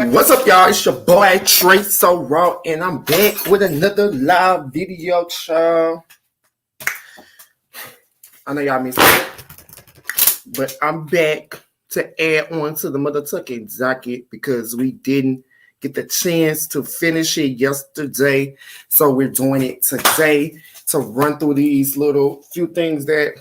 What's up, y'all? It's your boy Trey So Raw, and I'm back with another live video, y'all. I know y'all missed it, but I'm back to add on to the motherfucking docket because we didn't get the chance to finish it yesterday. So we're doing it today to run through these little few things that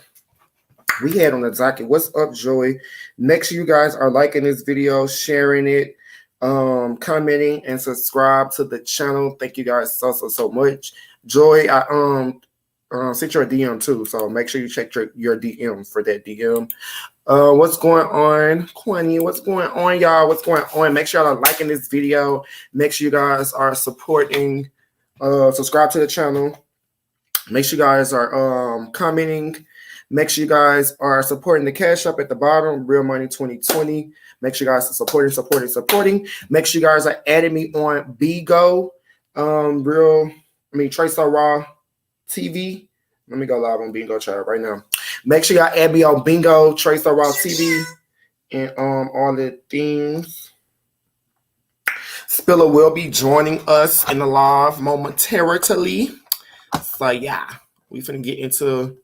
we had on the docket. What's up, Joy? Make sure you guys are liking this video, sharing it, commenting, and subscribe to the channel. Thank you guys so much. Joy, I sent you a DM too, so make sure you check your DM for that DM. What's going on, Quinny? What's going on, y'all? What's going on? Make sure y'all are liking this video. Make sure you guys are supporting. Subscribe to the channel. Make sure you guys are commenting. Make sure you guys are supporting the Cash App at the bottom, Real Money 2020. Make sure you guys are supporting. Make sure you guys are adding me on Bigo, Trey So Raw TV. Let me go live on Bingo chat right now. Make sure y'all add me on Bingo, Trey So Raw TV, and all the things. Spiller will be joining us in the live momentarily. So yeah, we finna get into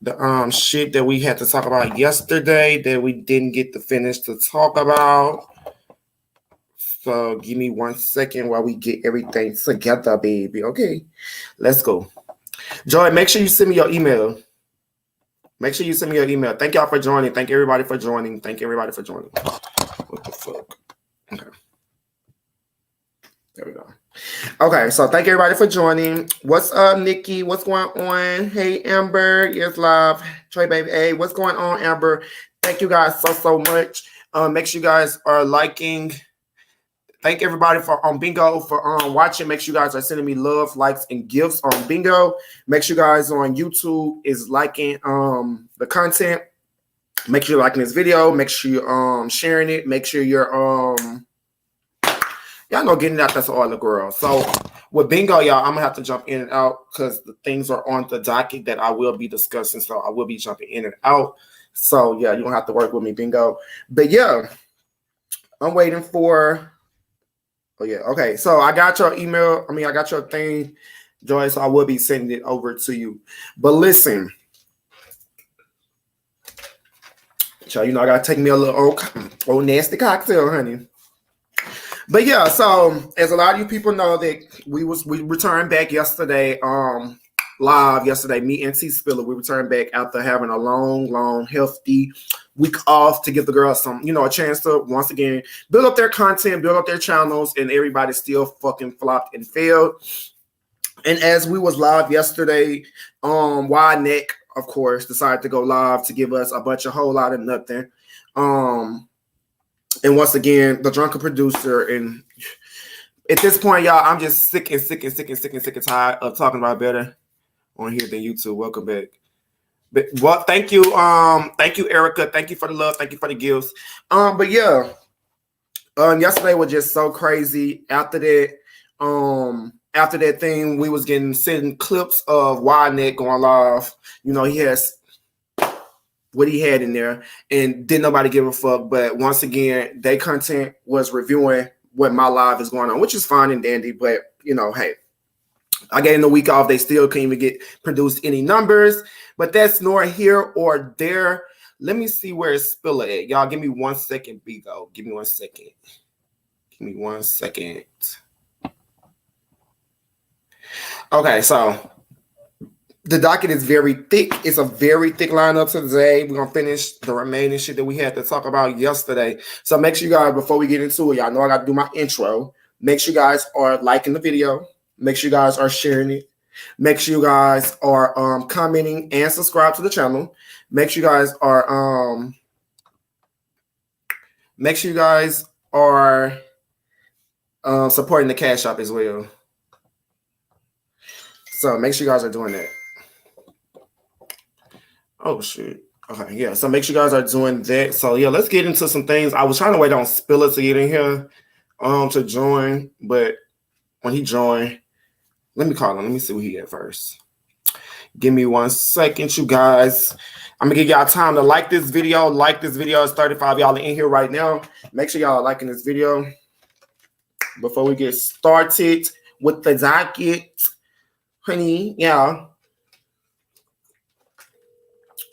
the shit that we had to talk about yesterday that we didn't get to finish to talk about. So give me 1 second while we get everything together, baby. Okay, let's go. Joy, make sure you send me your email. Make sure you send me your email. Thank y'all for joining. Thank everybody for joining. What the fuck? Okay. There we go. Okay, so thank everybody for joining. What's up, Nikki? What's going on? Hey, Amber. Yes, live. Trey, baby. Hey, what's going on, Amber? Thank you guys so much. Make sure you guys are liking. Thank everybody for on Bingo for watching. Make sure you guys are sending me love, likes, and gifts on Bingo. Make sure you guys on YouTube is liking the content. Make sure you're liking this video. Make sure you're sharing it. Make sure you're y'all know getting out there to all the girls. So with Bingo, y'all, I'm gonna have to jump in and out because the things are on the docket that I will be discussing. So I will be jumping in and out. So yeah, you don't have to work with me, Bingo. But yeah, I'm waiting for. Oh yeah, okay. So I got your email. I got your thing, Joy. So I will be sending it over to you. But listen, so I gotta take me a little old nasty cocktail, honey. But yeah, so as a lot of you people know that we returned back yesterday, live yesterday. Me and T Spiller, we returned back after having a long, healthy week off to give the girls some, a chance to once again build up their content, build up their channels, and everybody still fucking flopped and failed. And as we was live yesterday, Wide Neck, of course, decided to go live to give us a whole lot of nothing. And once again, the drunken producer. And at this point, y'all, I'm just sick and tired of talking about better on here than YouTube. Welcome back. But well, thank you, Erica. Thank you for the love. Thank you for the gifts. But yeah, yesterday was just so crazy. After that thing, we was sending clips of Wide Neck going live. He has what he had in there, and didn't nobody give a fuck. But once again, their content was reviewing what my live is going on, which is fine and dandy. But hey, I gave them the week off. They still can't even get produced any numbers. But that's nor here or there. Let me see where it's Spiller at. Y'all give me 1 second, Bigo. Give me 1 second. Give me 1 second. Okay, so the docket is very thick. It's a very thick lineup today. We're going to finish the remaining shit that we had to talk about yesterday. So make sure you guys, before we get into it, y'all know I got to do my intro. Make sure you guys are liking the video. Make sure you guys are sharing it. Make sure you guys are commenting and subscribe to the channel. Make sure you guys are supporting the Cash App as well. So make sure you guys are doing that. Oh shit. Okay, yeah. So make sure you guys are doing that. So yeah, let's get into some things. I was trying to wait on Spiller to get in here to join, but when he joined, let me call him. Let me see who he at first. Give me 1 second, you guys. I'm gonna give y'all time to like this video. Like this video. It's 35 y'all in here right now. Make sure y'all are liking this video before we get started with the docket, honey. Yeah.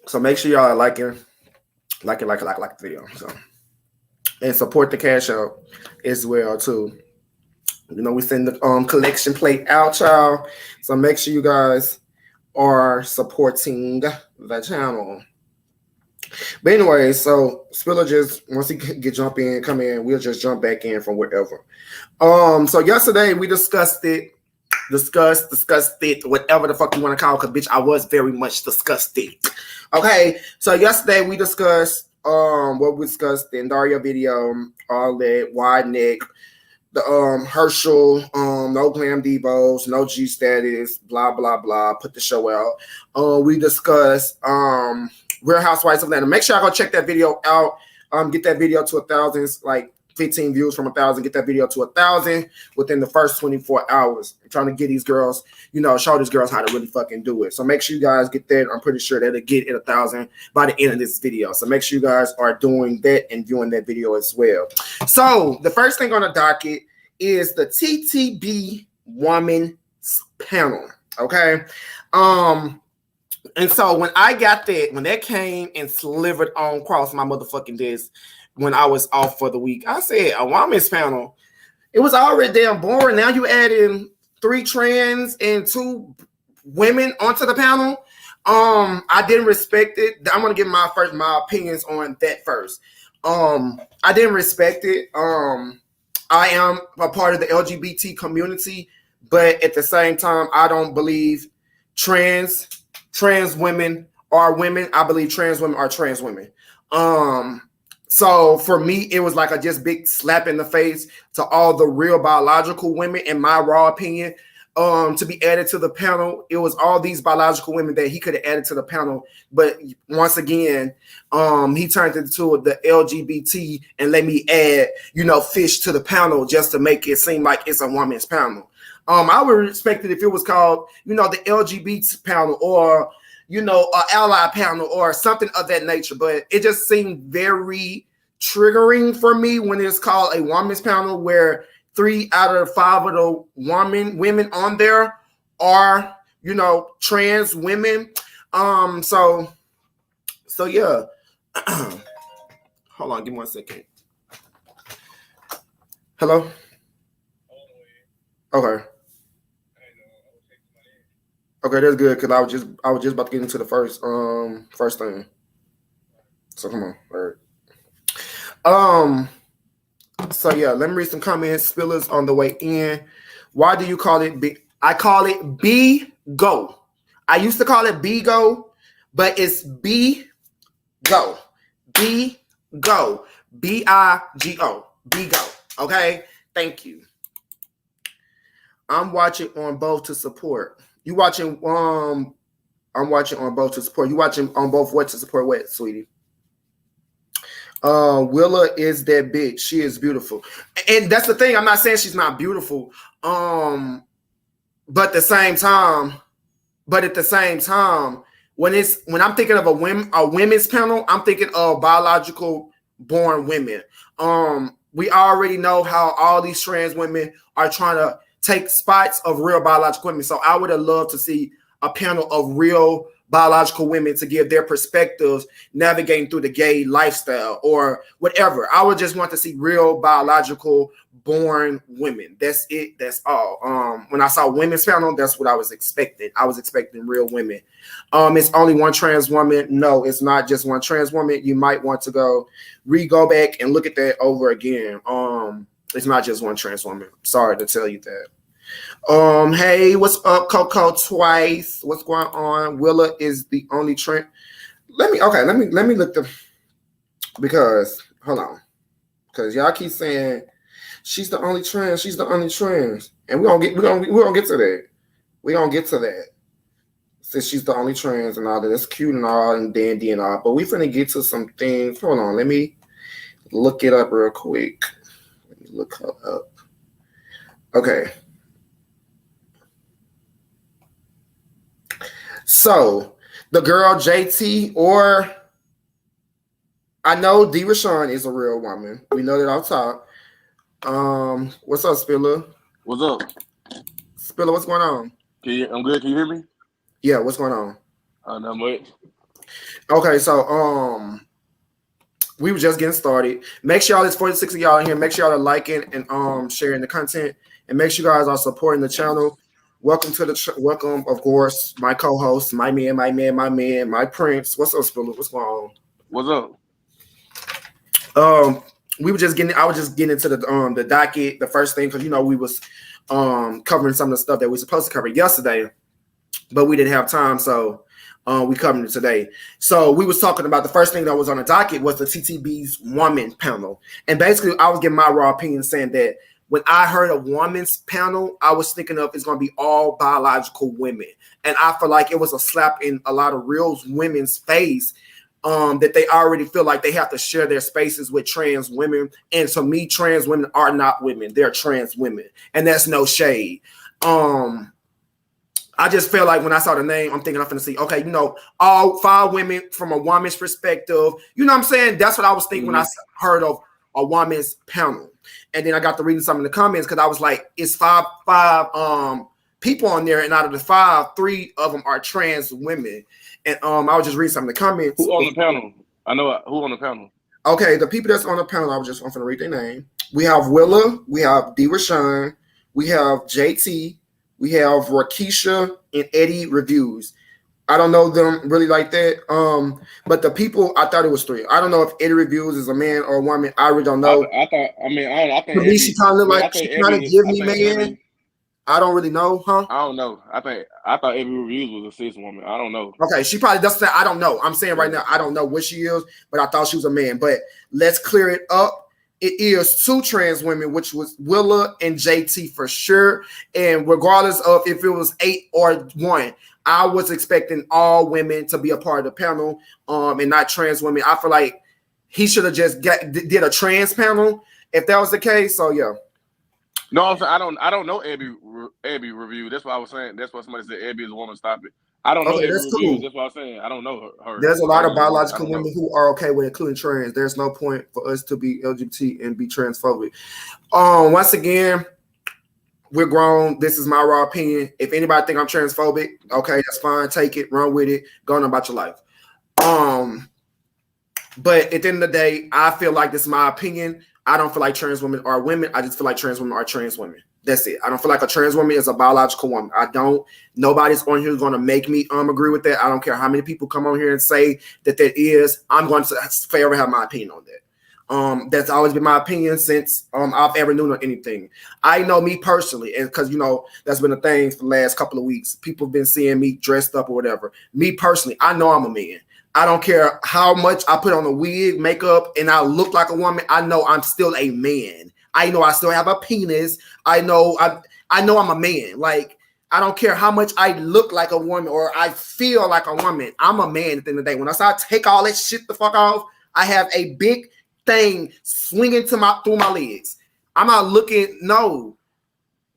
So make sure y'all are liking the video. So, and support the cash out as well too. You know, we send the collection plate out, y'all. So make sure you guys are supporting the channel. But anyway, so Spiller just once he come in, we'll just jump back in from wherever. So yesterday we discussed it, whatever the fuck you want to call it, because bitch, I was very much disgusted. Okay, so yesterday we discussed what we discussed the Daria video, all that wide neck, the Herschel, no glam devos, no G status, blah blah blah. Put the show out. We discussed Real Housewives of Atlanta. Make sure I go check that video out. Get that video to 1,000, like 15 views from 1,000. Get that video to 1,000 within the first 24 hours. I'm trying to get these girls, you know, show these girls how to really fucking do it. So make sure you guys get that. I'm pretty sure that'll get at 1,000 by the end of this video. So make sure you guys are doing that and viewing that video as well. So the first thing on the docket is the TTB Women's Panel. Okay. And so when I got that, when that came and slivered on across my motherfucking desk when I was off for the week, I said, a women's panel. It was already damn boring. Now you add in 3 trans and 2 women onto the panel. I didn't respect it. I'm gonna give my opinions on that first. I didn't respect it. I am a part of the LGBT community, but at the same time, I don't believe trans women are women. I believe trans women are trans women. So for me, it was like a just big slap in the face to all the real biological women, in my raw opinion, to be added to the panel. It was all these biological women that he could have added to the panel. But once again, he turned into the LGBT and let me add, you know, fish to the panel just to make it seem like it's a woman's panel. I would respect it if it was called, you know, the LGBT panel or, you know, an ally panel or something of that nature. But it just seemed very triggering for me when it's called a woman's panel, where 3 out of 5 of the women on there are, you know, trans women. So yeah. Hold on, give me 1 second. Hello? Okay. Okay, that's good, because I was just about to get into the first thing. So come on. All right. So yeah, let me read some comments. Spillers on the way in. Why do you call it B? I call it B-Go. I used to call it B-Go, but it's B-Go. B-Go. B-I-G-O. B-Go. Okay? Thank you. I'm watching on both to support. You watching I'm watching on both to support. You watching on both what to support what, sweetie? Willa is that bitch. She is beautiful. And that's the thing. I'm not saying she's not beautiful. But at the same time, when I'm thinking of a women's panel, I'm thinking of biological born women. We already know how all these trans women are trying to take spots of real biological women. So I would have loved to see a panel of real biological women to give their perspectives navigating through the gay lifestyle or whatever. I would just want to see real biological born women. That's it. That's all. When I saw women's panel, that's what I was expecting. I was expecting real women. It's only one trans woman. No, it's not just one trans woman. You might want to go back and look at that over again. It's not just one trans woman. Sorry to tell you that. Hey, what's up, Coco Twice? What's going on? Willa is the only trans. Let me look because hold on. Because y'all keep saying she's the only trans, and we're gonna get to that. We're gonna get to that. Since she's the only trans and all that. That's cute and all and dandy and all. But we finna get to some things. Hold on, let me look it up real quick. Let me look her up. Okay. So the girl JT, or I know D. Rashawn is a real woman. We know that off top. What's up, Spiller? What's up? Spiller, what's going on? I'm good. Can you hear me? Yeah, what's going on? Not much. Okay, so we were just getting started. Make sure there's 46 of y'all in here. Make sure y'all are liking and sharing the content, and make sure you guys are supporting the channel. Welcome to the welcome, of course, my co-host, my man, my prince. What's up, Spiller? What's going on? What's up? We were just getting. I was just getting into the docket, the first thing, because we was covering some of the stuff that we were supposed to cover yesterday, but we didn't have time, so we covered it today. So we was talking about the first thing that was on the docket was the TTB's woman panel, and basically I was giving my raw opinion saying that when I heard a woman's panel, I was thinking of it's going to be all biological women, and I feel like it was a slap in a lot of real women's face. That they already feel like they have to share their spaces with trans women. And to me, trans women are not women. They're trans women. And that's no shade. I just feel like when I saw the name, I'm thinking I'm going to see, okay, all 5 women from a woman's perspective. You know what I'm saying? That's what I was thinking when I heard of a woman's panel. And then I got to reading some of the comments because I was like, it's five people on there. And out of the 5, 3 of them are trans women. And I was just reading some of the comments. Who on the panel? I know who on the panel. Okay, the people that's on the panel, I'm going to read their name. We have Willa, we have D. Rashawn, we have JT, we have Rakisha, and Eddie Reviews. I don't know them really like that. But the people, I thought it was 3. I don't know if Eddie Reviews is a man or a woman. I really don't know. I think to me, she kind of like she kind of give me man. I don't really know, huh? I don't know. I thought Eddie Reviews was a cis woman. I don't know. Okay, she probably does that. I don't know. I'm saying right now, I don't know what she is, but I thought she was a man. But let's clear it up. It is 2 trans women, which was Willa and JT for sure. And regardless of if it was 8 or 1, I was expecting all women to be a part of the panel, and not trans women. I feel like he should have just did a trans panel if that was the case. So yeah. No, I'm saying I don't know Abby Review. That's what I was saying. That's what somebody said. Abby is a woman. Stop it. I don't know Abby Review. Cool. That's what I was saying. I don't know her. There's a lot of biological women who are okay with including trans. There's no point for us to be LGBT and be transphobic. Once again, we're grown. This is my raw opinion. If anybody think I'm transphobic, okay, that's fine. Take it, run with it, go on about your life. But at the end of the day, I feel like this is my opinion. I don't feel like trans women are women. I just feel like trans women are trans women. That's it. I don't feel like a trans woman is a biological woman. I don't. Nobody's on here going to make me agree with that. I don't care how many people come on here and say that is. I'm going to forever have my opinion on that. That's always been my opinion since I've ever known anything. I know me personally, and because that's been a thing for the last couple of weeks. People have been seeing me dressed up or whatever. Me personally, I know I'm a man. I don't care how much I put on a wig, makeup, and I look like a woman. I know I'm still a man. I know I still have a penis. I know I'm a man. Like, I don't care how much I look like a woman or I feel like a woman. I'm a man at the end of the day. When I start to take all that shit the fuck off, I have a big thing swinging through my legs. I'm not looking. No,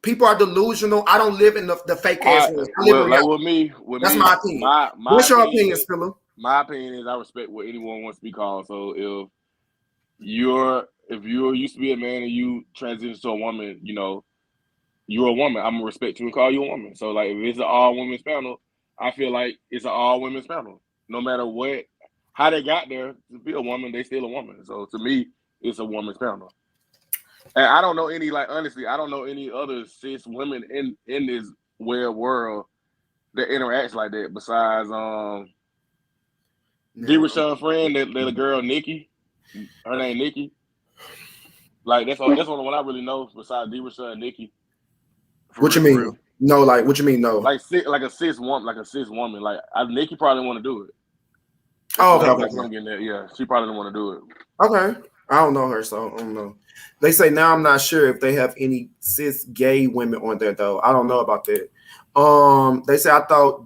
people are delusional. I don't live in the fake ass world. I live in reality. That's my opinion. What's your opinion, Spiller? My opinion is I respect what anyone wants to be called. So if you're used to be a man and you transition to a woman, you're a woman. I'm gonna respect you and call you a woman. So like if it's an all women's panel, I feel like it's an all women's panel. No matter how they got there to be a woman, they still a woman. So to me, it's a woman's panel. And I don't know honestly, I don't know any other cis women in this weird world that interacts like that besides D. Rashawn friend, that little girl Nikki, her name Nikki. Like that's the only one I really know besides D. Rashawn and Nikki. What you mean? No, like what you mean? No, like a cis woman. Like Nikki probably want to do it. Oh, okay. That's what I'm getting at. Yeah, she probably don't want to do it. Okay, I don't know her, so I don't know. They say now I'm not sure if they have any cis gay women on there though. I don't know about that. They say I thought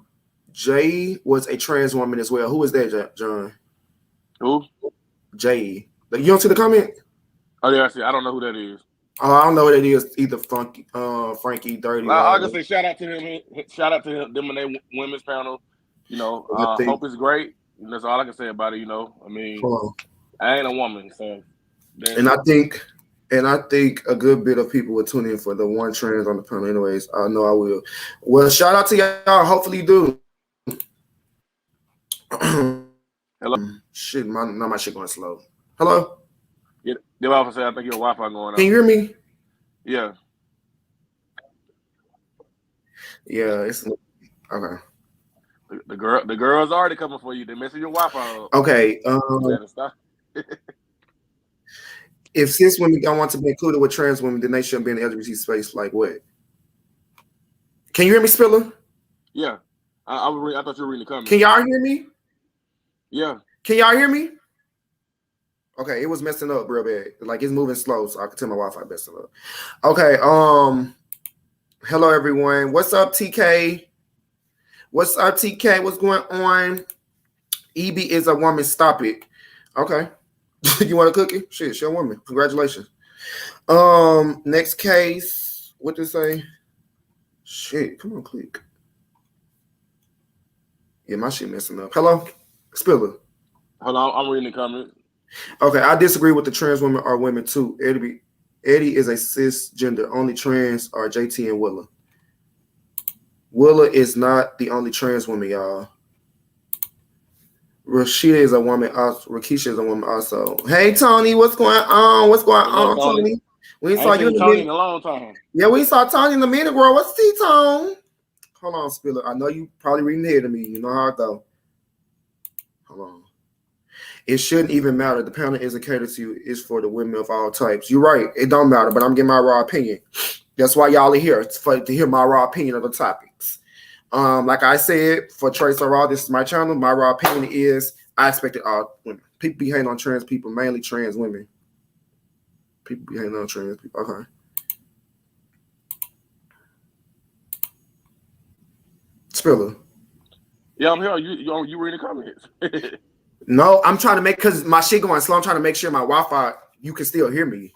Jay was a trans woman as well. Who is that, John? Who? Jay. You don't see the comment? Oh yeah, I see. I don't know who that is. Oh, I don't know what it is either. Frankie Dirty. I'll just say shout out to him. Shout out to them and their women's panel. You know, hope is great. And that's all I can say about it. You know, I mean, I ain't a woman, so. And I think a good bit of people will tune in for the one trans on the panel. Anyways, I know I will. Well, shout out to y'all. Hopefully you do. Hello. Shit, my shit going slow. Hello. Yeah, the officer. I think your Wi-Fi going on. Can you hear me? Yeah. Yeah, it's okay. The girls already coming for you. They're messing your Wi-Fi up. Okay. If cis women don't want to be included with trans women, then they shouldn't be in the LGBT space. Like what? Can you hear me, Spiller? Yeah. I thought you were reading the comments. Can y'all hear me? Yeah. Can y'all hear me? Okay, it was messing up real bad. Like it's moving slow, so I can tell my Wi-Fi messing up. Okay. Hello everyone. What's up, TK? What's up, TK? What's going on? EB is a woman. Stop it. Okay. You want a cookie? Shit, she a woman. Congratulations. Next case. What to say? Shit, come on, click. Yeah, my shit messing up. Hello, Spiller. Hold on, I'm reading the comments. Okay, I disagree with the trans women are women too. Eddie is a cisgender. Only trans are JT and Willa. Willa is not the only trans woman, y'all. Rashida is a woman. Rakisha is a woman also. Hey, Tony, what's going on? What's going on, Tony? We saw you in a long time. Yeah, we saw Tony in a minute, bro. What's T-Tone? Hold on, Spiller. I know you probably reading ahead of me. You know how it go. Hold on. It shouldn't even matter. The panel isn't catered to you. It's for the women of all types. You're right. It don't matter, but I'm getting my raw opinion. That's why y'all are here. It's to hear my raw opinion of the topics. Like I said, for Trace or Raw, this is my channel. My raw opinion is I expected all women. People be hating on trans people, mainly trans women. People be hating on trans people. Okay. Spiller. Yeah, I'm here. You reading the comments? No, I'm trying to make, because my shit going slow. I'm trying to make sure my Wi-Fi, you can still hear me.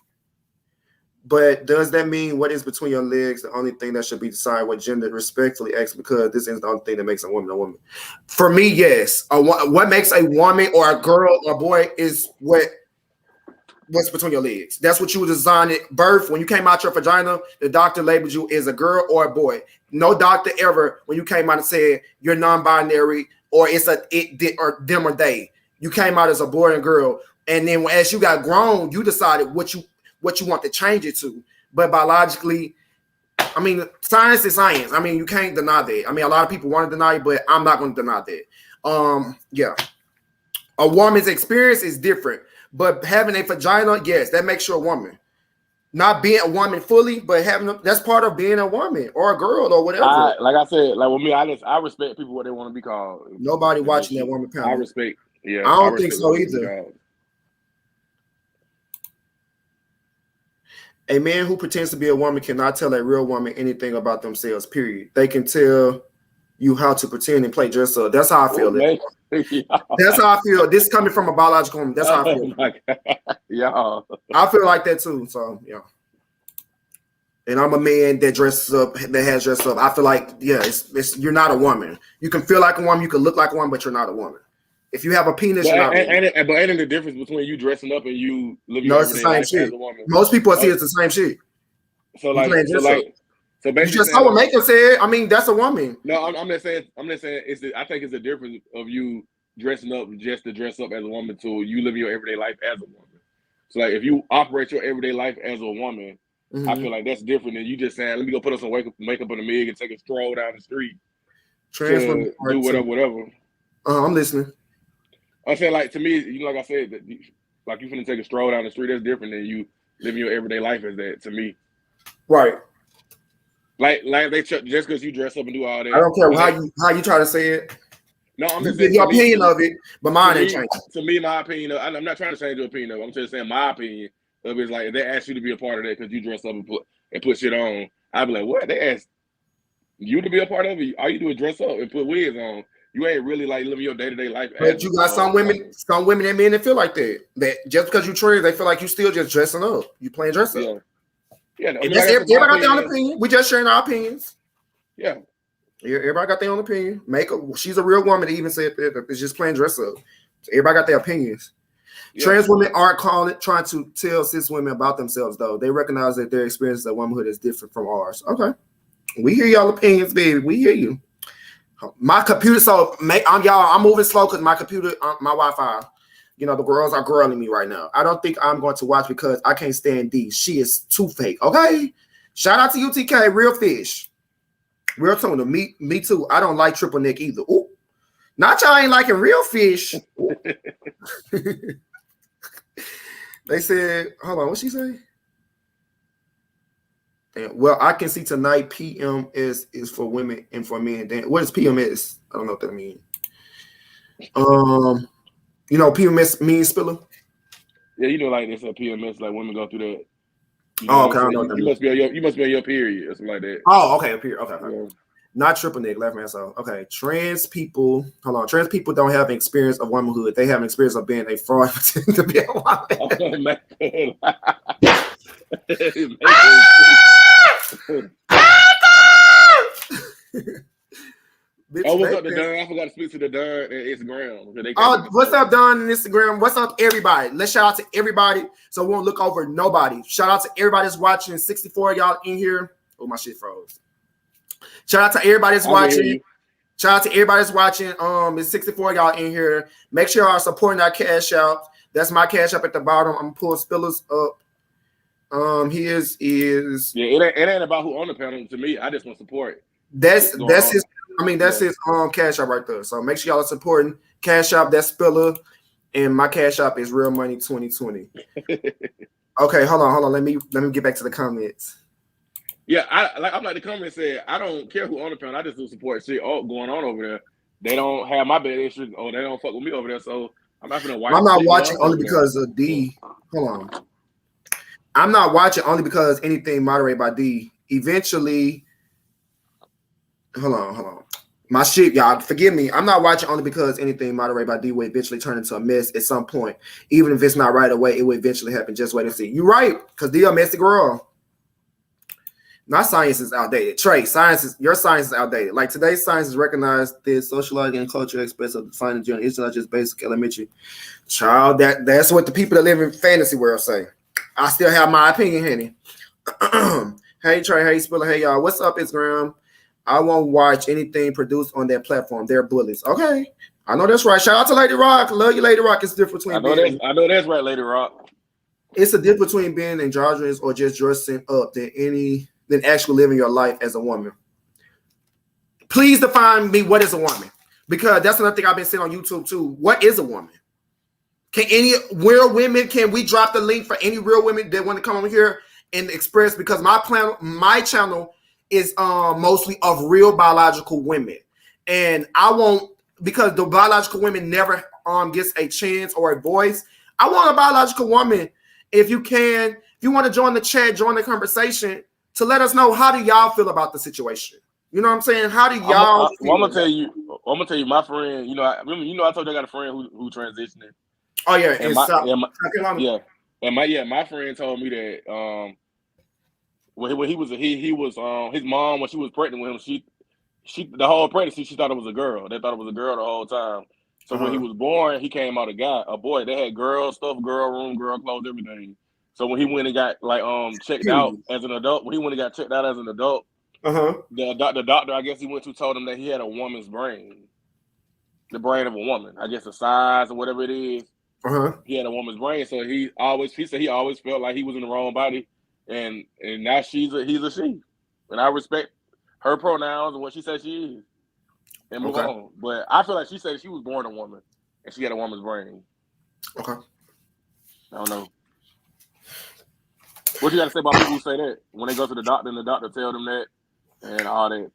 But does that mean what is between your legs the only thing that should be decided what gender? Respectfully ask, because this is the only thing that makes a woman a woman. For me, yes. What makes a woman or a girl or boy is what's between your legs. That's what you were designed at birth. When you came out your vagina, the doctor labeled you as a girl or a boy. No doctor ever, when you came out and said you're non-binary or it's or them or they. You came out as a boy and girl. And then as you got grown, you decided what you want to change it to. But biologically, I mean, science is science. I mean, you can't deny that. I mean, a lot of people want to deny it, but I'm not going to deny that. Yeah. A woman's experience is different. But having a vagina, yes, that makes you a woman. Not being a woman fully, but that's part of being a woman or a girl or whatever. Like I said, like with me, I respect people what they want to be called. Nobody watching that woman panel. I respect. Yeah, I don't think so either. A man who pretends to be a woman cannot tell a real woman anything about themselves, period. They can tell you how to pretend and play dress up. That's how I feel. That's how I feel. This coming from a biological woman. That's how I feel. Yeah. I feel like that too. So, yeah. And I'm a man that dresses up, that has dressed up. I feel like, yeah, it's you're not a woman. You can feel like a woman, you can look like a woman, but you're not a woman. If you have a penis, you're not. But ain't the difference between you dressing up and you living your everyday life as a woman? Most people see it's the same shit. So basically, you just saw what Macon said. I mean, that's a woman. No, I'm just saying. I think it's a difference of you dressing up just to dress up as a woman to you living your everyday life as a woman. So like, if you operate your everyday life as a woman, I feel like that's different than you just saying, "Let me go put on some makeup in the mig and take a stroll down the street." Trans women do whatever. I'm listening. I'm saying, like, to me, like I said, that like you finna take a stroll down the street, that's different than you living your everyday life as that, to me. Right. Like they just because you dress up and do all that. I don't care how you try to say it. No, I'm just saying your opinion of it, but mine ain't changing. To me, my opinion, I'm not trying to change your opinion of it. I'm just saying my opinion of it is like, if they ask you to be a part of that because you dress up and put shit on, I'd be like, what? They asked you to be a part of it? All you do is dress up and put wigs on. You ain't really like living your day-to-day life. But you got some women and men that feel like that. That just because you trans, they feel like you still just dressing up. You playing dress up. Yeah. I mean, everybody got their own opinion. We just sharing our opinions. Yeah. Everybody got their own opinion. She's a real woman to even say that it's just plain dress up. So everybody got their opinions. Yeah. Trans women aren't trying to tell cis women about themselves, though. They recognize that their experience of womanhood is different from ours. Okay. We hear y'all opinions, baby. We hear you. My computer, I'm moving slow because my computer, my Wi-Fi, the girls are girling me right now. I don't think I'm going to watch because I can't stand D. She is too fake. Okay. Shout out to UTK, real fish. Real tuna. Me too. I don't like triple neck either. Ooh. Not y'all ain't liking real fish. They said, hold on, what she say? Damn. Well, I can see tonight PMS is for women and for men. Damn. What is PMS? I don't know what that means. PMS means spiller? Yeah, like this PMS, like women go through that. Okay, I don't know what that means. You must be on your period or something like that. Oh, okay, a period. Okay. Yeah. Not triple neck, left man. So okay, trans people don't have an experience of womanhood. They have an experience of being a fraud to be a woman. What's up to Don? I forgot to speak to the Don and Instagram. What's up, Don and Instagram? What's up, everybody? Let's shout out to everybody so we won't look over nobody. Shout out to everybody that's watching. 64 y'all in here. Oh, my shit froze. Shout out to everybody that's watching. Shout out to everybody that's watching. It's 64 y'all in here. Make sure y'all supporting our cash out. That's my cash up at the bottom. I'm pulling Spillers up. His is it ain't about who on the panel. To me, I just want support. That's his. His cash out right there. So make sure y'all are supporting cash out. That's Spiller, and my cash out is Real Money 2020. Okay, hold on. Let me get back to the comments. Yeah, I'm like the comment said, I don't care who on the panel. I just do support shit going on over there. They don't have my bad issues, or they don't fuck with me over there. So I'm not gonna watch. I'm not watching only because of D. Hold on. I'm not watching only because anything moderated by D. Eventually, hold on. My shit, y'all, forgive me. I'm not watching only because anything moderated by D will eventually turn into a mess at some point. Even if it's not right away, it will eventually happen. Just wait and see. You're right, because D a messy girl. My science is outdated. Trey, your science is outdated. Like today's science is recognized this sociological and cultural aspects of defining gender. It's not just basic elementary. Child, that's what the people that live in fantasy world say. I still have my opinion, honey. Hey Trey, hey Spiller, hey y'all. What's up, Instagram? I won't watch anything produced on that platform. They're bullies. Okay. I know that's right. Shout out to Lady Rock. Love you, Lady Rock. It's different between I know that's right, Lady Rock. It's a difference between being androgynous or just dressing up than actually living your life as a woman. Please define me what is a woman. Because that's another thing I've been saying on YouTube too. What is a woman? Can any real women, can we drop the link for any real women that want to come over here and express? Because my channel is mostly of real biological women. And I won't, because the biological women never gets a chance or a voice. I want a biological woman, if you want to join the chat, join the conversation, to let us know, how do y'all feel about the situation? You know what I'm saying? How do y'all feel? I'm gonna tell you, my friend, I told you I got a friend who transitioning. Oh yeah, and my friend told me that when he was his mom, when she was pregnant with him, she the whole pregnancy she thought it was a girl. They thought it was a girl the whole time. So when he was born, he came out a boy. They had girl stuff, girl room, girl clothes, everything. So when he went and got checked out as an adult, the doctor I guess he went to told him that he had a woman's brain, the brain of a woman. I guess the size or whatever it is. He had a woman's brain, so he said he always felt like he was in the wrong body, and now he's a she, and I respect her pronouns and what she says she is, and move on. But I feel like she said she was born a woman, and she had a woman's brain. Okay. I don't know. What you got to say about people who say that when they go to the doctor and the doctor tell them that and all that?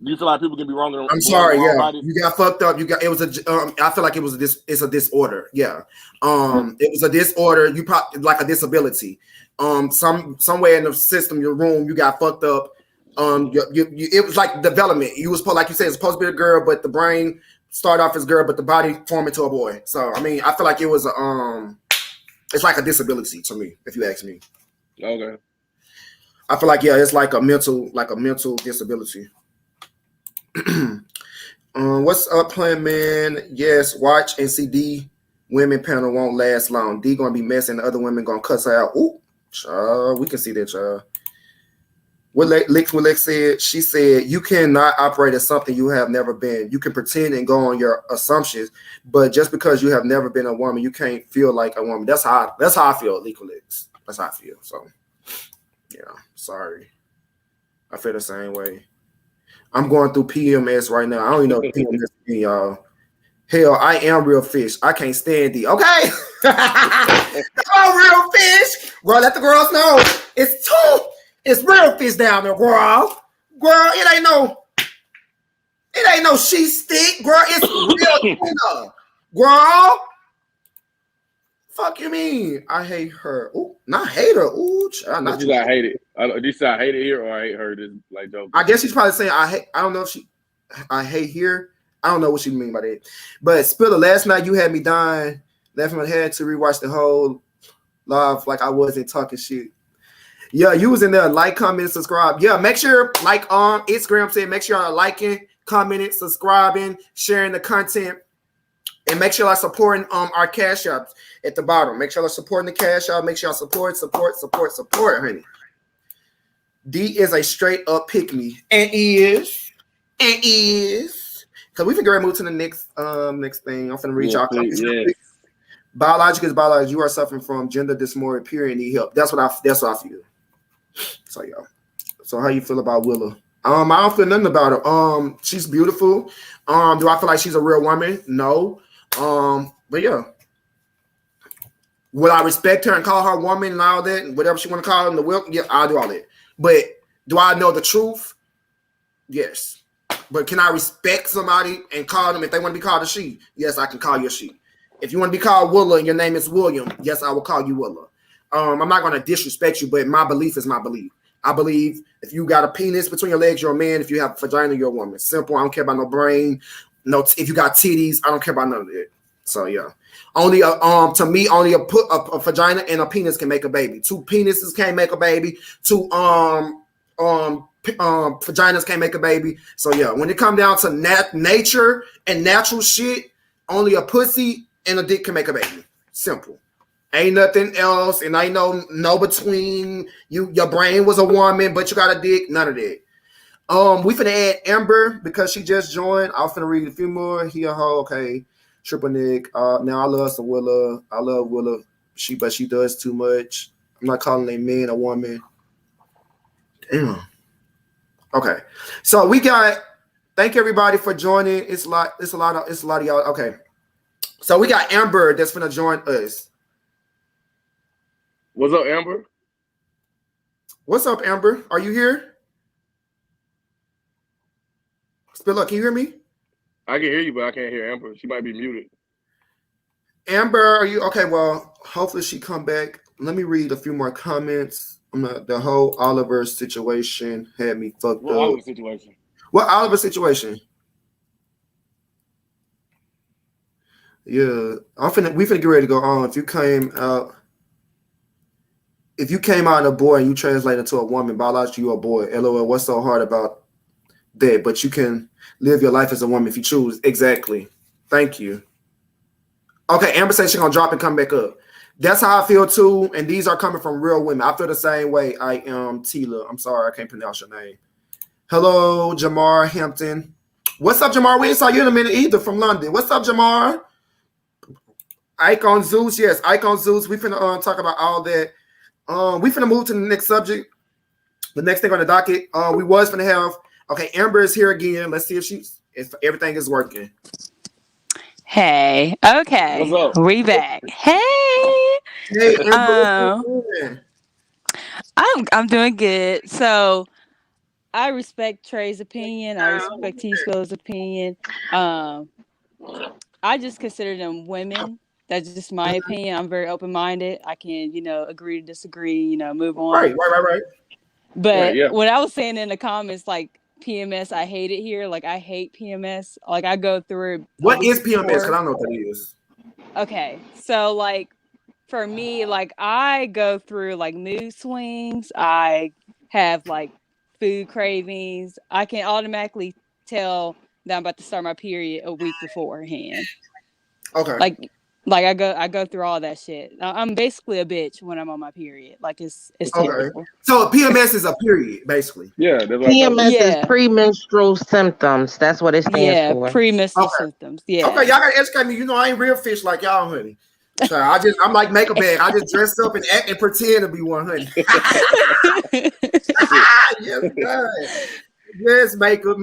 Do you feel like people can be wrong? I'm sorry. Yeah, body? You got fucked up. It was I feel like it was it's a disorder. Yeah. It was a disorder. You probably like a disability. Somewhere in the system, your room, you got fucked up. It was like development. You was like you said, it's supposed to be a girl, but the brain started off as girl, but the body formed into a boy. So I mean, I feel like it was it's like a disability to me, if you ask me. Okay. I feel like it's like a mental disability. What's up, plan man? Yes, watch and see D women panel won't last long. D gonna be messy and the other women gonna cuss her out. Ooh, child, we can see that, child. What Lex said, she said, you cannot operate as something you have never been. You can pretend and go on your assumptions, but just because you have never been a woman, you can't feel like a woman. That's how I feel, Lex. That's how I feel. So yeah, sorry. I feel the same way. I'm going through PMS right now. I don't even know what PMS mean, y'all. Hell, I am real fish. I can't stand the okay. Come on, real fish. Well, let the girls know. It's real fish down there, girl. Girl, it ain't no she stick, girl. It's real tuna. Girl. Fuck you mean? I hate her. Ooh, not hate her. Ooh, child, not you. I hate it. This I hate it here, or I hate her. This like joke. I guess she's probably saying I hate. I don't know if I hate here. I don't know what she mean by that. But Spiller, last night you had me dying. Left my head to rewatch the whole live like I wasn't talking shit. Yeah, you was in there. Like, comment, subscribe. Yeah, make sure like on Instagram said make sure y'all liking, commenting, subscribing, sharing the content. And make sure y'all supporting our cash apps at the bottom. Make sure y'all supporting the cash app. Make sure y'all support, honey. D is a straight up pick me. And is. Because we can get ready to move to the next thing. I'm finna reach out. Yeah. Biological is biological. You are suffering from gender dysphoria, period, and need help. That's what I feel. So yeah. So how you feel about Willa? I don't feel nothing about her. She's beautiful. Do I feel like she's a real woman? No. But yeah. Will I respect her and call her a woman and all that, and whatever she want to call her in the will? Yeah, I'll do all that. But do I know the truth? Yes. But can I respect somebody and call them if they want to be called a she? Yes, I can call you a she. If you want to be called Willa and your name is William, yes, I will call you Willa. I'm not going to disrespect you, but my belief is my belief. I believe if you got a penis between your legs, you're a man. If you have a vagina, you're a woman. Simple. I don't care about no brain. No, if you got titties, I don't care about none of that. So yeah, only to me, only a vagina and a penis can make a baby. Two penises can't make a baby. Two vaginas can't make a baby. So yeah, when it comes down to nature and natural shit, only a pussy and a dick can make a baby. Simple. Ain't nothing else, and I know no between you. Your brain was a woman, but you got a dick. None of that. We finna add Amber because she just joined. I'm finna read a few more. He a hoe, okay. Triple Nick. Now I love some Willa. I love Willa. But she does too much. I'm not calling a man a woman. Damn. Okay. So we got. Thank everybody for joining. It's a lot of y'all. Okay. So we got Amber that's finna join us. What's up, Amber? What's up, Amber? Are you here? Spiller, can you hear me? I can hear you, but I can't hear Amber. She might be muted. Amber, are you okay? Well, hopefully she come back. Let me read a few more comments. The whole Oliver situation had me fucked what up. Oliver situation? What Oliver situation? Yeah, we finna get ready to go on. If you came out a boy and you translate into a woman, biologically you're a boy. LOL. What's so hard about that? But you can live your life as a woman if you choose. Exactly. Thank you. Okay, Amber says she's gonna drop and come back up. That's how I feel too. And these are coming from real women. I feel the same way. I am Tila. I'm sorry, I can't pronounce your name. Hello, Jamar Hampton. What's up, Jamar? We ain't saw you in a minute either from London. What's up, Jamar? Icon Zeus, yes, Icon Zeus. We finna talk about all that. We finna move to the next subject. The next thing on the docket. We was finna have. Okay, Amber is here again. Let's see if everything is working. Hey, okay, What's up? we back. Hey, Hey, Amber, what's going on? I'm doing good. So I respect Trey's opinion. I respect T Spill's opinion. Um, I just consider them women. That's just my opinion. I'm very open minded. I can, agree to disagree. Move on. Right. But Right, yeah. when I was saying in the comments, like PMS, I hate it here. Like I hate PMS. Like I go through it. What is PMS? Because I don't know what that is. Okay, so like for me, like I go through like mood swings. I have like food cravings. I can automatically tell that I'm about to start my period a week beforehand. Okay. Like I go through all that shit. I'm basically a bitch when I'm on my period. Like it's terrible. So PMS is a period, basically. Yeah, that's what PMS is Yeah. premenstrual symptoms. That's what it stands for. Premenstrual symptoms. Yeah. Okay, y'all gotta educate me. You know, I ain't real fish like y'all, honey. So I'm like makeup bag. I just dress up and act and pretend to be one, honey. Yes, God. Yes, makeup.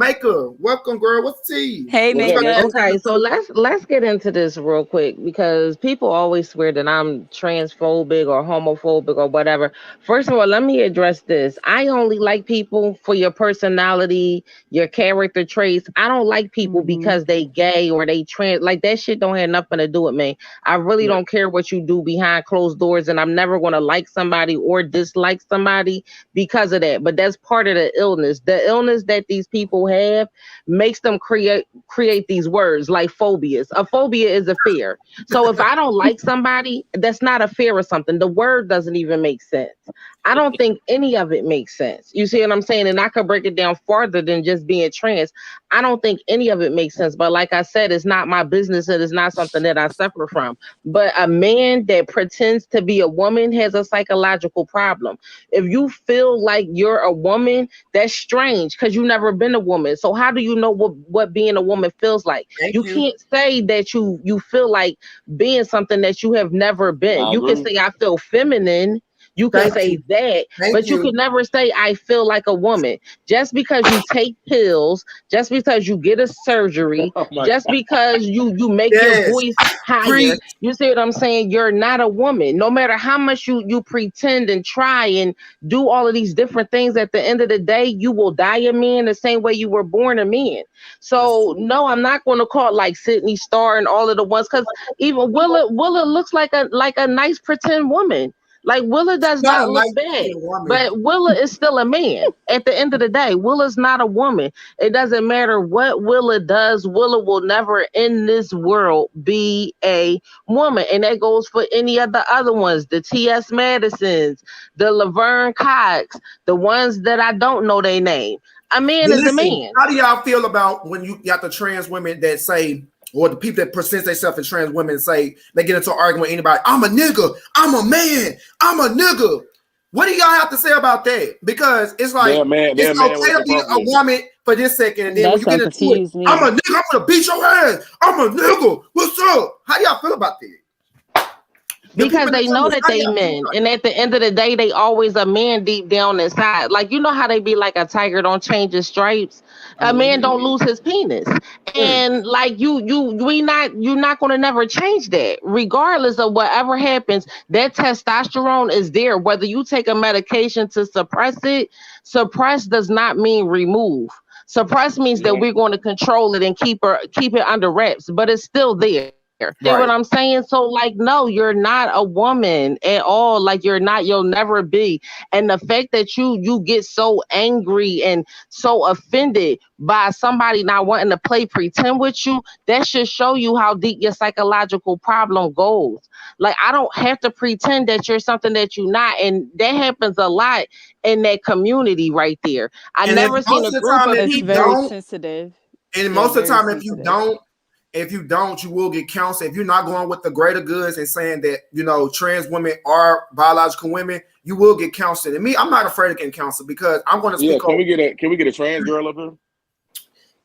Welcome, girl. What's the tea? Hey, makeup. Okay, so let's get into this real quick because people always swear that I'm transphobic or homophobic or whatever. First of all, let me address this. I only like people for your personality, your character traits. I don't like people because they gay or they trans. Like that shit don't have nothing to do with me. I really don't care what you do behind closed doors, and I'm never gonna like somebody or dislike somebody because of that. But that's part of the illness. The illness that these people have makes them create these words like phobias. A phobia is a fear. So if I don't like somebody, that's not a fear or something. The word doesn't even make sense. I don't think any of it makes sense. You see what I'm saying? And I could break it down farther than just being trans. I don't think any of it makes sense. But like I said, it's not my business. It is not something that I suffer from. But a man that pretends to be a woman has a psychological problem. If you feel like you're a woman, that's strange because you've never been a woman. So how do you know what being a woman feels like? You can't say that you feel like being something that you have never been. You can say I feel feminine. You can say that, but you can never say I feel like a woman. Just because you take pills, just because you get a surgery, just because you make your voice higher, you see what I'm saying? You're not a woman. No matter how much you pretend and try and do all of these different things, at the end of the day, you will die a man the same way you were born a man. So no, I'm not going to call it like Sydney Starr and all of the ones, because even Willa looks like a nice pretend woman. Like Willa does not look bad, but Willa is still a man. At the end of the day, Willa's not a woman. It doesn't matter what Willa does. Willa will never in this world be a woman. And that goes for any of the other ones, the T.S. Madisons, the Laverne Cox, the ones that I don't know their name. A man is a man. How do y'all feel about when you got the trans women that say, or the people that present themselves as trans women say, they get into an argument with anybody, I'm a nigga, I'm a man, I'm a nigga. What do y'all have to say about that? Because it's like, it's okay to be a woman for this second, and then when you get into it, I'm a nigga, I'm gonna beat your ass, I'm a nigga, what's up? How do y'all feel about that? Because they know that they men, and at the end of the day, they always a man deep down inside. Like, you know how they be like, a tiger don't change his stripes, a man don't lose his penis, and like you're not gonna never change that, regardless of whatever happens. That testosterone is there, whether you take a medication to suppress it. Suppress does not mean remove. Suppress means that we're going to control it and keep it under wraps, but it's still there. See what I'm saying? So like, no, you're not a woman at all. Like you'll never be. And the fact that you get so angry and so offended by somebody not wanting to play pretend with you, that should show you how deep your psychological problem goes. Like, I don't have to pretend that you're something that you're not. And that happens a lot in that community right there. I never seen a group of it's very sensitive. And most of the time, if you don't, you will get counseled. If you're not going with the greater goods and saying that, you know, trans women are biological women, you will get counseled. And me, I'm not afraid of getting counseled because I'm going to speak. Can we get a trans girl up here?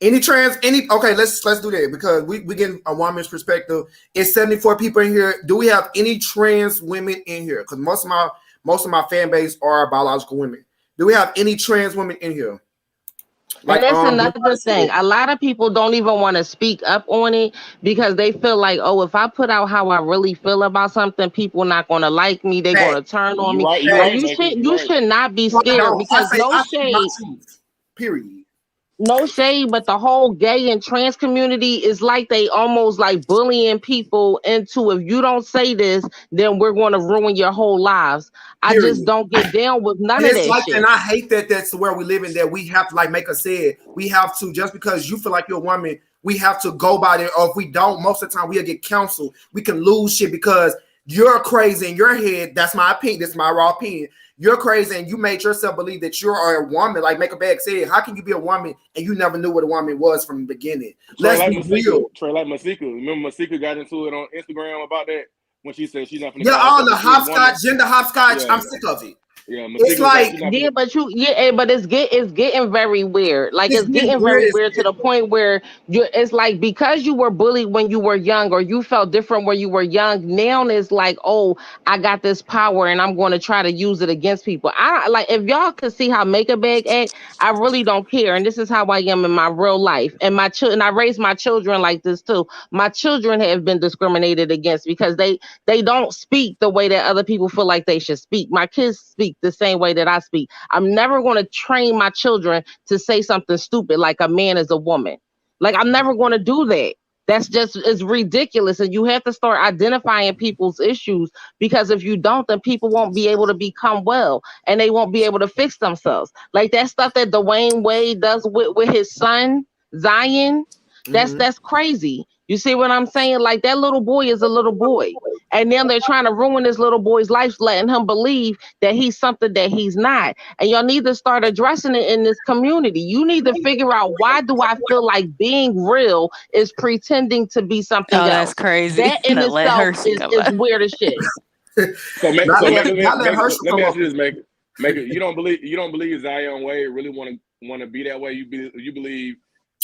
Okay, let's do that because we get a woman's perspective. It's 74 people in here. Do we have any trans women in here? Because most of my fan base are biological women. Do we have any trans women in here? Like, and that's another thing. A lot of people don't even want to speak up on it because they feel like, oh, if I put out how I really feel about something, people not going to like me. They're going to turn on me. You should not be scared because no shade. Period. No shade, but the whole gay and trans community is like they almost like bullying people into, if you don't say this, then we're going to ruin your whole lives. I just don't get down with none of that shit. And I hate that that's where we live in, that we have to, like Mecca said, we have to, just because you feel like you're a woman, we have to go by there. Or if we don't, most of the time we'll get counseled. We can lose shit because you're crazy in your head. That's my opinion. This is my raw opinion. You're crazy and you made yourself believe that you are a woman. Like Make a Bag said, how can you be a woman and you never knew what a woman was from the beginning? Let's be real. Trey, like Masika. Remember Masika got into it on Instagram about that when she said she's not going to all the hopscotch, gender hopscotch. Yeah. I'm sick of it. Yeah, it's like but it's getting very weird. Like it's getting very weird to the point where it's like because you were bullied when you were young or you felt different when you were young. Now it's like, oh, I got this power and I'm going to try to use it against people. I like if y'all could see how Make a Bag act, I really don't care. And this is how I am in my real life. And my children, I raise my children like this too. My children have been discriminated against because they don't speak the way that other people feel like they should speak. My kids speak the same way that I speak. I'm never going to train my children to say something stupid like a man is a woman. Like I'm never going to do that. That's just it's ridiculous. And you have to start identifying people's issues because if you don't, then people won't be able to become well and they won't be able to fix themselves. Like that stuff that Dwayne Wade does with his son, Zion, that's crazy. You see what I'm saying? Like that little boy is a little boy. And then they're trying to ruin this little boy's life, letting him believe that he's something that he's not. And y'all need to start addressing it in this community. You need to figure out why do I feel like being real is pretending to be something else. That's crazy. That in itself is weird as shit. Let me ask you this, Make it. You don't believe Zion Wade really want to be that way? You believe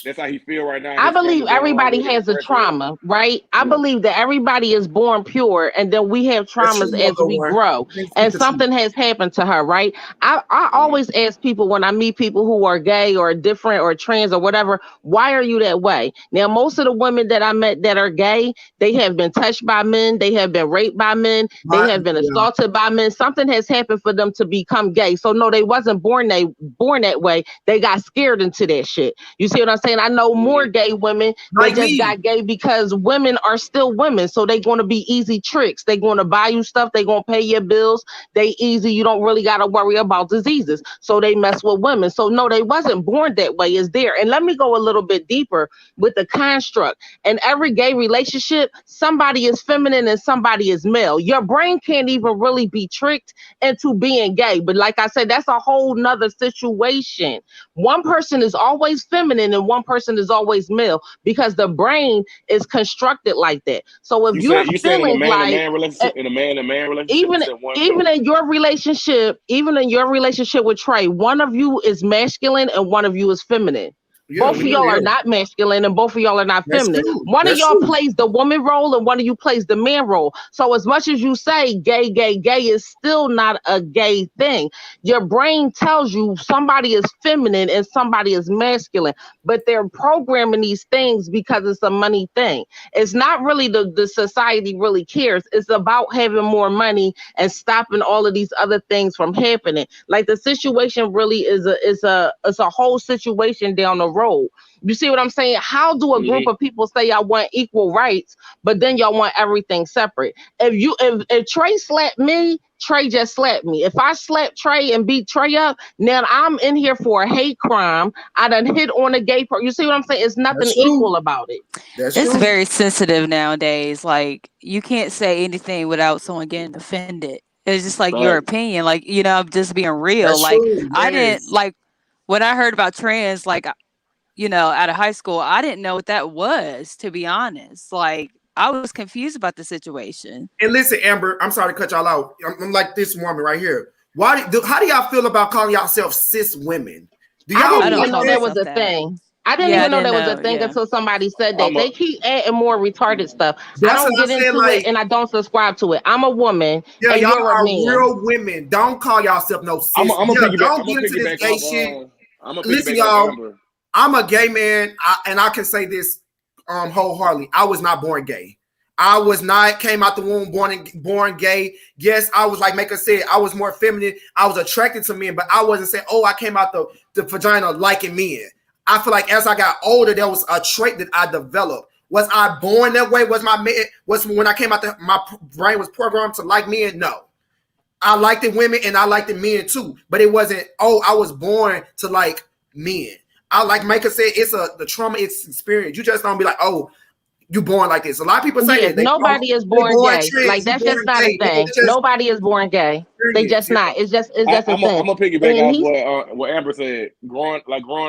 that's how he feel right now. I believe everybody has a trauma, right? I believe that everybody is born pure and then we have traumas as we grow. And something has happened to her, right? I always ask people when I meet people who are gay or different or trans or whatever, why are you that way? Now, most of the women that I met that are gay, they have been touched by men. They have been raped by men. They have been assaulted by men. Something has happened for them to become gay. So no, they wasn't born that way. They got scared into that shit. You see what I'm saying? I know more gay women that just got gay because women are still women. So they're going to be easy tricks. They're going to buy you stuff. They're going to pay your bills. They easy. You don't really got to worry about diseases. So they mess with women. So no, they wasn't born that way. It's there. And let me go a little bit deeper with the construct. In every gay relationship, somebody is feminine and somebody is male. Your brain can't even really be tricked into being gay. But like I said, that's a whole nother situation. One person is always feminine and one person is always male because the brain is constructed like that. So if you're feeling like in a man relationship, even in your relationship with Trey, one of you is masculine and one of you is feminine. Both of y'all are not masculine and both of y'all are not feminine. One of y'all plays the woman role and one of you plays the man role. So as much as you say gay is still not a gay thing. Your brain tells you somebody is feminine and somebody is masculine, but they're programming these things because it's a money thing. It's not really the society really cares. It's about having more money and stopping all of these other things from happening. Like the situation really is a whole situation down the road. You see what I'm saying? How do a group of people say y'all want equal rights, but then y'all want everything separate? If Trey slapped me, Trey just slapped me. If I slap Trey and beat Trey up, now I'm in here for a hate crime. I done hit on a gay person. You see what I'm saying? It's nothing equal about it. It's very sensitive nowadays. Like you can't say anything without someone getting offended. It's just like your opinion. Like, you know, I'm just being real. That's like true. I didn't like when I heard about trans, like, you know, out of high school, I didn't know what that was, to be honest. Like, I was confused about the situation. And listen, Amber, I'm sorry to cut y'all out. I'm like this woman right here. How do y'all feel about calling yourselves cis women? I didn't even know that was a thing. I didn't even know that was a thing until somebody said that. They keep adding more retarded stuff. I don't get into it and I don't subscribe to it. I'm a woman. Yeah, and y'all you're are a man. real women. Don't call yourself no cis. Don't get into this gay shit. Listen, y'all. I'm a gay man, and I can say this wholeheartedly. I was not born gay. I was not came out the womb born gay. Yes, I was like Maker said, I was more feminine. I was attracted to men, but I wasn't saying, oh, I came out the vagina liking men. I feel like as I got older, there was a trait that I developed. Was I born that way? Was when I came out my brain was programmed to like men? No. I liked the women and I liked the men too, but it wasn't, oh, I was born to like men. I like Micah said, the trauma it's experience. You just don't be like, oh, you born like this. A lot of people say that nobody is born gay. Like that's just not a thing. Nobody is born gay. They just not. It's just a thing. I'm gonna piggyback off what Amber said. Growing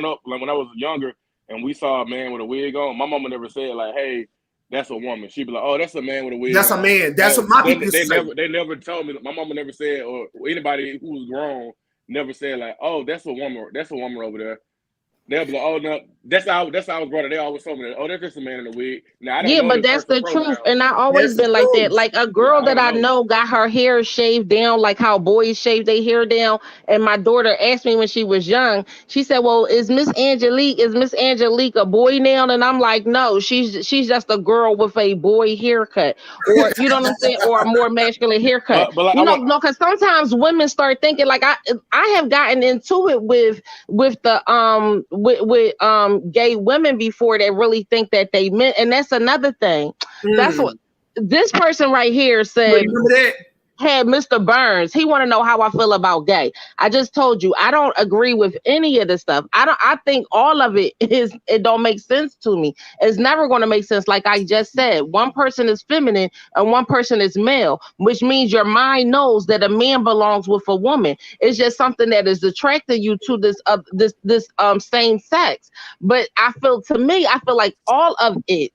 up, like when I was younger, and we saw a man with a wig on, my mama never said like, "Hey, that's a woman." She'd be like, "Oh, that's a man with a wig. That's on." a man." That's what my people say. They never told me. My mama never said, or anybody who was grown never said like, "Oh, that's a woman. That's a woman over there." They'll be like, "Oh no, that's how I was brought up." They always told me that. "Oh, that's just a man in a wig." Now, I don't know but that's the truth, and I always been like that. Like a girl that I know got her hair shaved down, like how boys shave their hair down. And my daughter asked me when she was young. She said, "Well, is Miss Angelique a boy now?" And I'm like, "No, she's just a girl with a boy haircut, or you know what I'm saying, or a more masculine haircut." But no, because sometimes women start thinking like I have gotten into it with the with gay women before that really think that they meant, and that's another thing. That's what this person right here said. Remember that? Had Mr. Burns, he want to know how I feel about gay. I just told you I don't agree with any of this stuff. I think all of it don't make sense to me. It's never going to make sense. Like I just said, one person is feminine and one person is male, which means your mind knows that a man belongs with a woman. It's just something that is attracting you to this same sex. But I feel like all of it,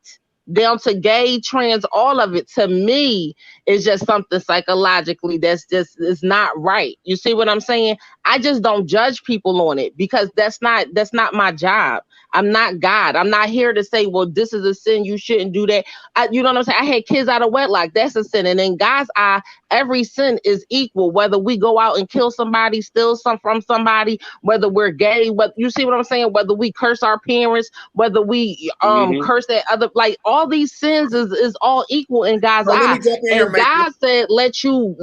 down to gay, trans, all of it, to me is just something psychologically that's is not right. You see what I'm saying? I just don't judge people on it because that's not my job. I'm not God. I'm not here to say, well, this is a sin, you shouldn't do that. You know what I'm saying? I had kids out of wedlock. That's a sin. And in God's eye, every sin is equal. Whether we go out and kill somebody, steal from somebody, whether we're gay, you see what I'm saying? Whether we curse our parents, whether we curse that other, like all these sins is all equal in God's eye. And God said, let you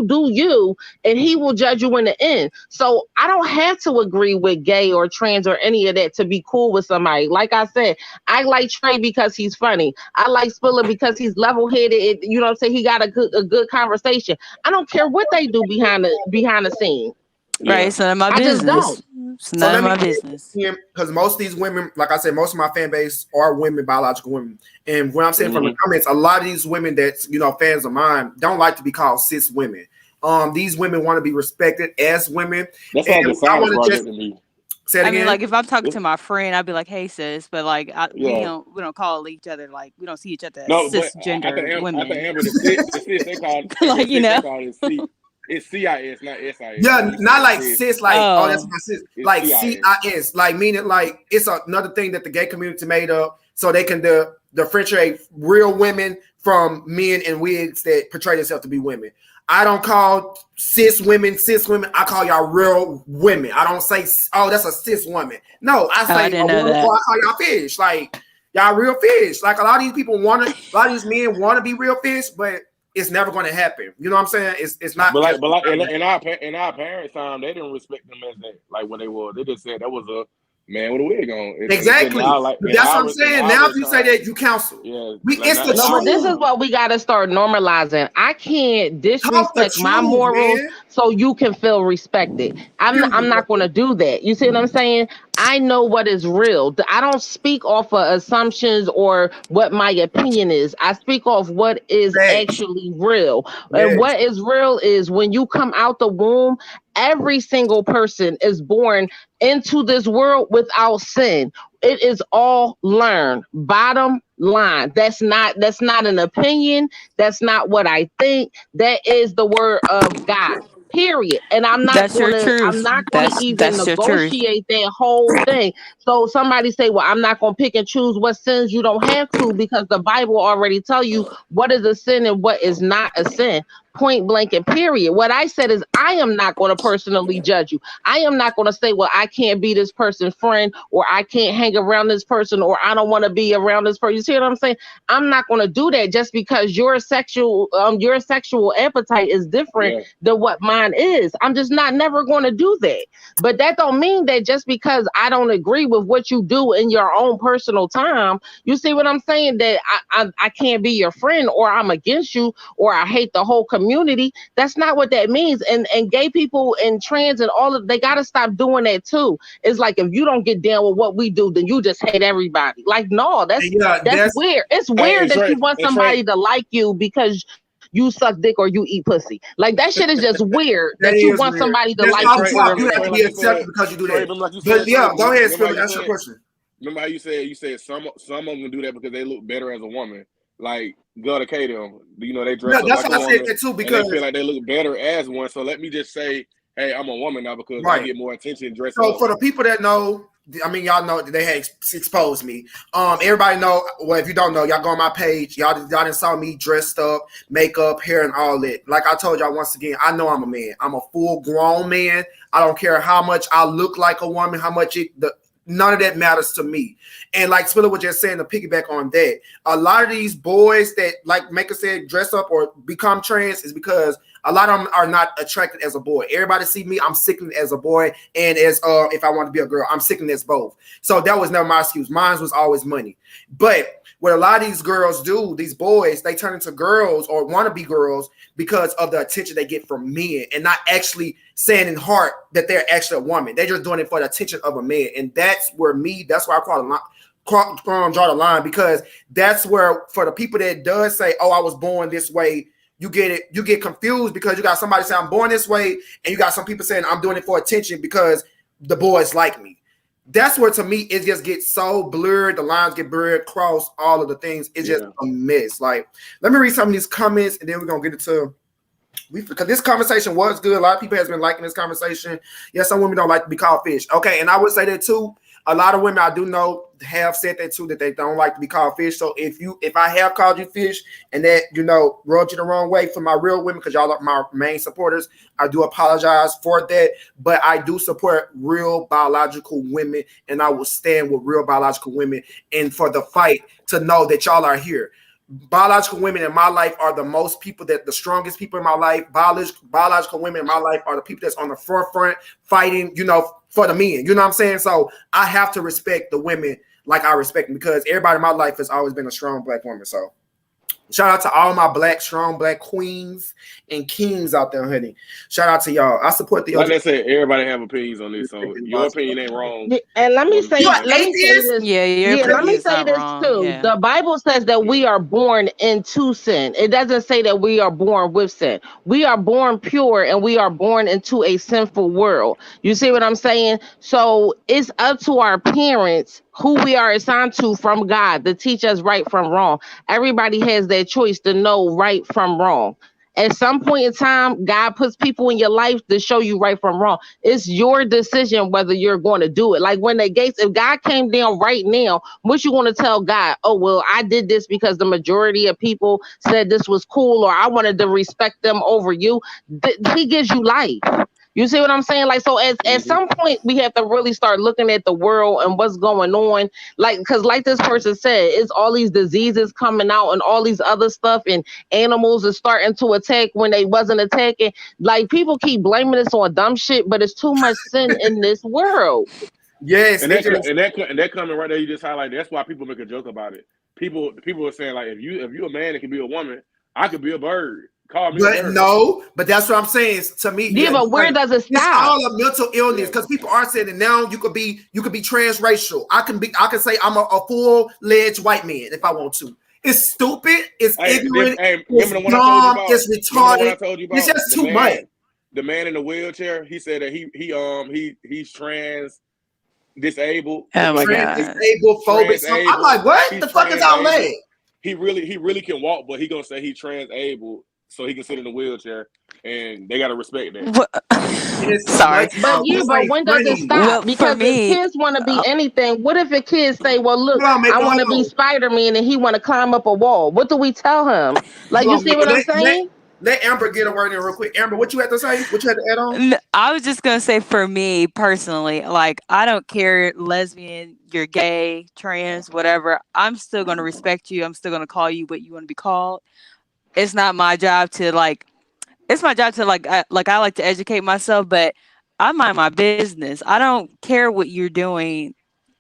do you, and he will judge you in the end. So I don't have to agree with gay or trans or any of that to be cool with somebody. Like I said, I like Trey because he's funny. I like Spiller because he's level-headed. You know what I'm saying? He got a good conversation. I don't care what they do behind the scene. Right, it's none of my business. I just don't. It's none of my business. Because most of these women, like I said, most of my fan base are women, biological women. And what I'm saying from the comments, a lot of these women that's, fans of mine don't like to be called cis women. These women want to be respected as women. That's all the sound project to me. I mean, like if I'm talking to my friend, I'd be like, "Hey, sis," but like we don't call each other, like we don't see each other as cisgender women. I think Amber, the cis they call it, like it's CIS, not SIS. Yeah, not like cis, like that's my cis, it's like CIS, like meaning like it's another thing that the gay community made up so they can differentiate real women from men in wigs that portray themselves to be women. I don't call cis women. I call y'all real women. I don't say, "Oh, that's a cis woman." No, I say, I call y'all fish. Like y'all real fish. Like a lot of these people a lot of these men want to be real fish, but it's never going to happen. You know what I'm saying? It's not. But like in our parents' time, they didn't respect them as that. Like what they were. They just said that was a man with a wig on. Exactly. That's what I'm saying. Now if you say that, you counsel. Yeah. But this is what we got to start normalizing. I can't disrespect my morals so you can feel respected. I'm not going to do that. You see what I'm saying? I know what is real. I don't speak off of assumptions or what my opinion is. I speak off what is actually real. And what is real is when you come out the womb, every single person is born into this world without sin. It is all learned. Bottom line. That's not an opinion. That's not what I think. That is the word of God. Period. And I'm not going to even negotiate that whole thing. So somebody say, "Well, I'm not going to pick and choose what sins." You don't have to, because the Bible already tell you what is a sin and what is not a sin. Point blank and period. What I said is I am not going to personally judge you. I am not going to say, "Well, I can't be this person's friend," or "I can't hang around this person," or "I don't want to be around this person." You see what I'm saying? I'm not going to do that just because your sexual appetite is different than what mine is. I'm just never going to do that. But that don't mean that just because I don't agree with what you do in your own personal time, you see what I'm saying, that I can't be your friend, or I'm against you, or I hate the whole community. community. That's not what that means. And gay people and trans and all of, they got to stop doing that too. It's like, if you don't get down with what we do, then you just hate everybody. Like, no, And yeah, that's weird. It's weird that you want somebody to like you because you suck dick or you eat pussy. Like, that shit is just weird that you want weird. somebody to That's like off you the for top. You a have to reason. be accepted because you do that. But yeah, go ahead, Phil, ask your question. Remember how you said some of them do that because they look better as a woman. Like Gutter K them, you know, they dress up that's like why a I woman, said that too, and because they feel like they look better as one. So let me just say, hey, I'm a woman now because I get more attention dressing up. For the people that know, I mean, y'all know that they had exposed me. Everybody know. Well, if you don't know, y'all go on my page. Y'all didn't saw me dressed up, makeup, hair, and all that. Like I told y'all once again, I know I'm a man. I'm a full grown man. I don't care how much I look like a woman, how much none of that matters to me. And like Spiller was just saying, to piggyback on that, a lot of these boys that, like Maker said, dress up or become trans is because a lot of them are not attracted as a boy. Everybody see me, I'm sickening as a boy, and as if I want to be a girl, I'm sickening as both. So that was never my excuse. Mine was always money. But what a lot of these girls do, these boys, they turn into girls or want to be girls because of the attention they get from men, and not actually saying in heart that they're actually a woman. They're just doing it for the attention of a man. And that's where that's why I draw the line, because that's where, for the people that does say, oh, I was born this way, you get confused because you got somebody saying I'm born this way, and you got some people saying I'm doing it for attention because the boys like me. That's where, to me, it just gets so blurred. The lines get blurred, cross all of the things. It's just a mess. Like, let me read some of these comments, and then we're gonna get into because this conversation was good. A lot of people has been liking this conversation. Yes, some women don't like to be called fish. Okay, and I would say that too. A lot of women I do know have said that too, that they don't like to be called fish. So if I have called you fish and that, you know, rubbed you the wrong way, for my real women, because y'all are my main supporters, I do apologize for that. But I do support real biological women, and I will stand with real biological women and for the fight to know that y'all are here. Biological women in my life are the strongest people in my life. Biological women in my life are the people that's on the forefront fighting, you know, for the men. You know what I'm saying? So I have to respect the women like I respect them, because everybody in my life has always been a strong black woman. So shout out to all my strong black queens and kings out there, honey. Shout out to y'all. I support the. Like I said, everybody have opinions on this, so your opinion ain't wrong. And let me say this. Let me say this too. Yeah. The Bible says that we are born into sin. It doesn't say that we are born with sin. We are born pure, and we are born into a sinful world. You see what I'm saying? So it's up to our parents, who we are assigned to from God, to teach us right from wrong. Everybody has that choice to know right from wrong. At some point in time, God puts people in your life to show you right from wrong. It's your decision whether you're going to do it. Like when the gates, if God came down right now, what you want to tell God? Oh, well, I did this because the majority of people said this was cool, or I wanted to respect them over you. He gives you life. You see what I'm saying? Like, so at some point, we have to really start looking at the world and what's going on. Like, because like this person said, it's all these diseases coming out and all these other stuff, and animals are starting to attack when they wasn't attacking. Like, people keep blaming this on dumb shit, but it's too much sin in this world. Yes, and that coming right there, you just highlight. That's why people make a joke about it. People are saying, like, if you a man that can be a woman, I could be a bird. Call me a bird. No, but that's what I'm saying. To me, but where does it stop? It's all a mental illness, because people are saying that now you could be transracial. I can say I'm a full-fledged white man if I want to. It's stupid. It's ignorant. It's dumb. It's retarded. It's just too much. The man in the wheelchair, he said that he's trans disabled. Oh my God. Disabled phobic. So I'm like, what the fuck is all that? He really can walk, but he gonna say he's trans-able so he can sit in the wheelchair, and they gotta respect that. Sorry. But when does it stop? Well, because if kids want to be anything, what if a kid say, well, look, I want to be Spider-Man, and he want to climb up a wall? What do we tell him? Like, you see what I'm saying? Let Amber get a word in real quick. Amber, what you had to say? What you had to add on? I was just going to say, for me personally, like, I don't care, lesbian, you're gay, trans, whatever. I'm still going to respect you. I'm still going to call you what you want to be called. It's not my job to it's my job to I like to educate myself, but I mind my business. I don't care what you're doing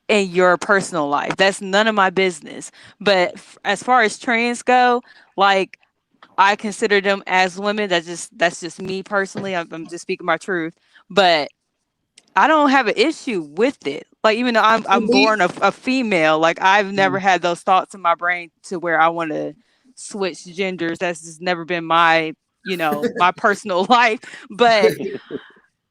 in your personal life. That's none of my business. But as far as trans go, like, I consider them as women. That's just me personally. I'm just speaking my truth, but I don't have an issue with it. Like even though I'm born a female, like I've never had those thoughts in my brain to where I want to switch genders. That's just never been my my personal life. But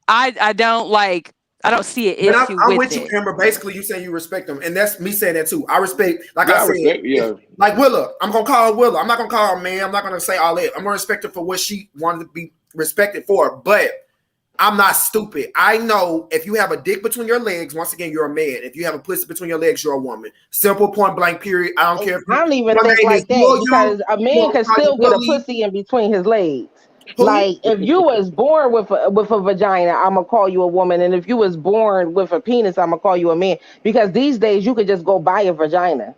I don't like. I don't see an But issue I'm with with you, it. Amber. Basically, you saying you respect them, and that's me saying that too. I respect, like Yeah, I I said, respect. Yeah, like Willa. I'm gonna call her Willa. I'm not gonna call her man. I'm not gonna say all that. I'm gonna respect her for what she wanted to be respected for. But I'm not stupid. I know if you have a dick between your legs, once again, you're a man. If you have a pussy between your legs, you're a woman. Simple, point blank, period. I don't care if I don't even your think name is like that William, because a you man want can to call you still get a Willie, pussy in between his legs. who? Like if you was born with a vagina, I'm gonna call you a woman, and if you was born with a penis, I'm gonna call you a man. Because these days you could just go buy a vagina.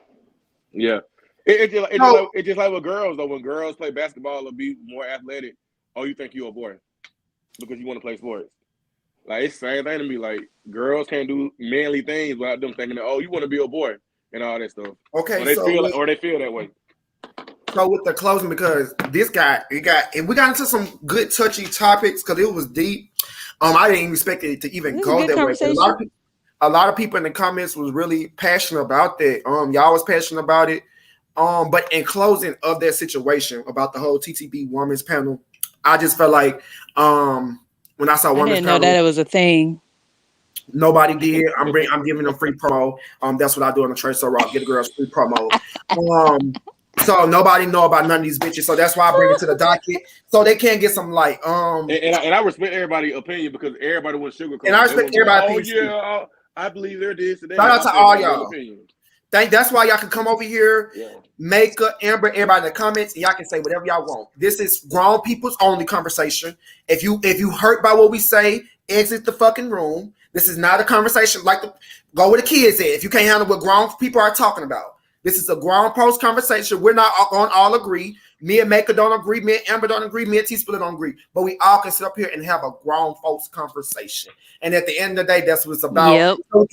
yeah. No, It's just like with girls though. When girls play basketball or be more athletic, oh, you think you're a boy because you want to play sports. Like it's the same thing to me. Like girls can't do manly things without them thinking that, oh, you want to be a boy and all that stuff. okay, Or they feel that way. so with the closing, because this guy, and we got into some good touchy topics because it was deep. I didn't even expect it to even This is a go good that way. But conversation. a lot of people in the comments was really passionate about that. Y'all was passionate about it. But in closing of that situation about the whole TTB women's panel, I just felt like when I saw I women's didn't know that panel, it was a thing. nobody did. I'm giving them free promo. That's what I do on the Trade So Raw. Get the girls free promo. So nobody know about none of these bitches. So that's why I bring it to the docket. So they can't get some like And I respect everybody's opinion because everybody was sugarcoat. and I They respect would be like, everybody's oh opinions too. yeah, I believe they're this and that. Shout And out I to said all my real y'all. opinion. That's why y'all can come over here, Yeah. Maka, Amber, everybody in the comments, and y'all can say whatever y'all want. This is grown people's only conversation. If you hurt by what we say, exit the fucking room. This is not a conversation like go where the kids at. If you can't handle what grown people are talking about, this is a grown post conversation. We're not going to all agree. Me and Maka don't agree. Me and Amber don't agree. Me and T-Spiller don't agree. But we all can sit up here and have a grown folks conversation. And at the end of the day, that's what it's about. Yep. So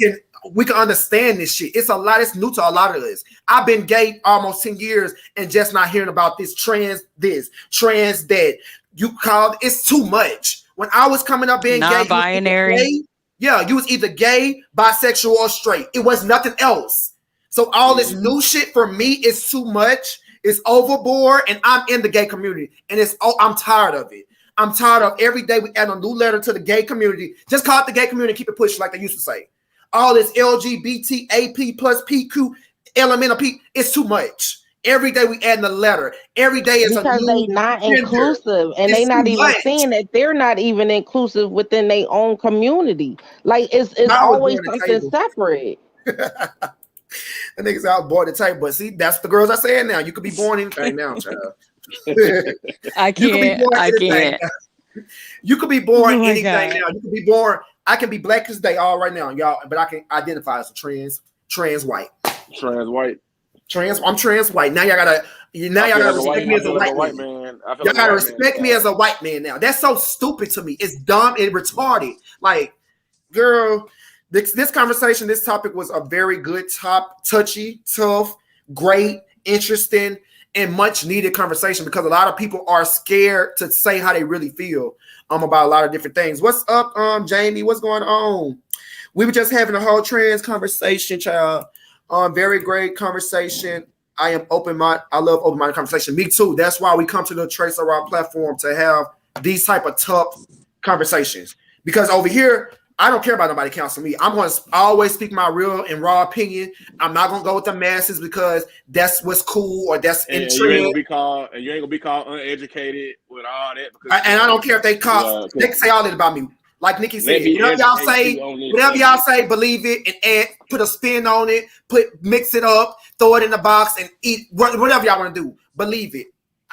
we can understand this shit. It's a lot. It's new to a lot of us. I've been gay almost 10 years and just not hearing about this, trans that. You called, it's too much. When I was coming up being Non-binary. you was either gay, bisexual, or straight. It was nothing else. So all this new shit for me is too much. It's overboard, and I'm in the gay community, and I'm tired of it. I'm tired of every day we add a new letter to the gay community. Just call it the gay community and keep it pushing like they used to say. All this LGBT, AP plus PQ, element of P, it's too much. Every day we add a letter. Every day is Because a they new not gender. inclusive, and It's they not too even much. seeing that they're not even inclusive within their own community. Like it's I was always born at the something table. separate. The niggas out bored the table, but see, that's the girls I saying now. You could be born anything now, child. I can't. I can't. You could be born Oh my anything God. now. You could be born. I can be black as day all right now, y'all, but I can identify as a trans white. Trans white. I'm trans white. Now y'all gotta respect me as a white man. Y'all gotta respect me as a white man now. That's so stupid to me. It's dumb and retarded. Like, girl, this conversation, this topic was a very good touchy, tough, great, interesting, and much needed conversation because a lot of people are scared to say how they really feel about a lot of different things. What's up, Jamie? What's going on? We were just having a whole trans conversation, child. Very great conversation. I love open-minded conversation. Me too. That's why we come to the Trace Around platform to have these type of tough conversations. Because over here, I don't care about nobody counseling me. I'm going to always speak my real and raw opinion. I'm not going to go with the masses because that's what's cool or that's in trend. You ain't gonna be called uneducated with all that. Because, and I don't care if they they can say all that about me. Like Nikki said, whatever y'all say, believe it and put a spin on it, mix it up, throw it in the box and eat whatever y'all want to do. Believe it.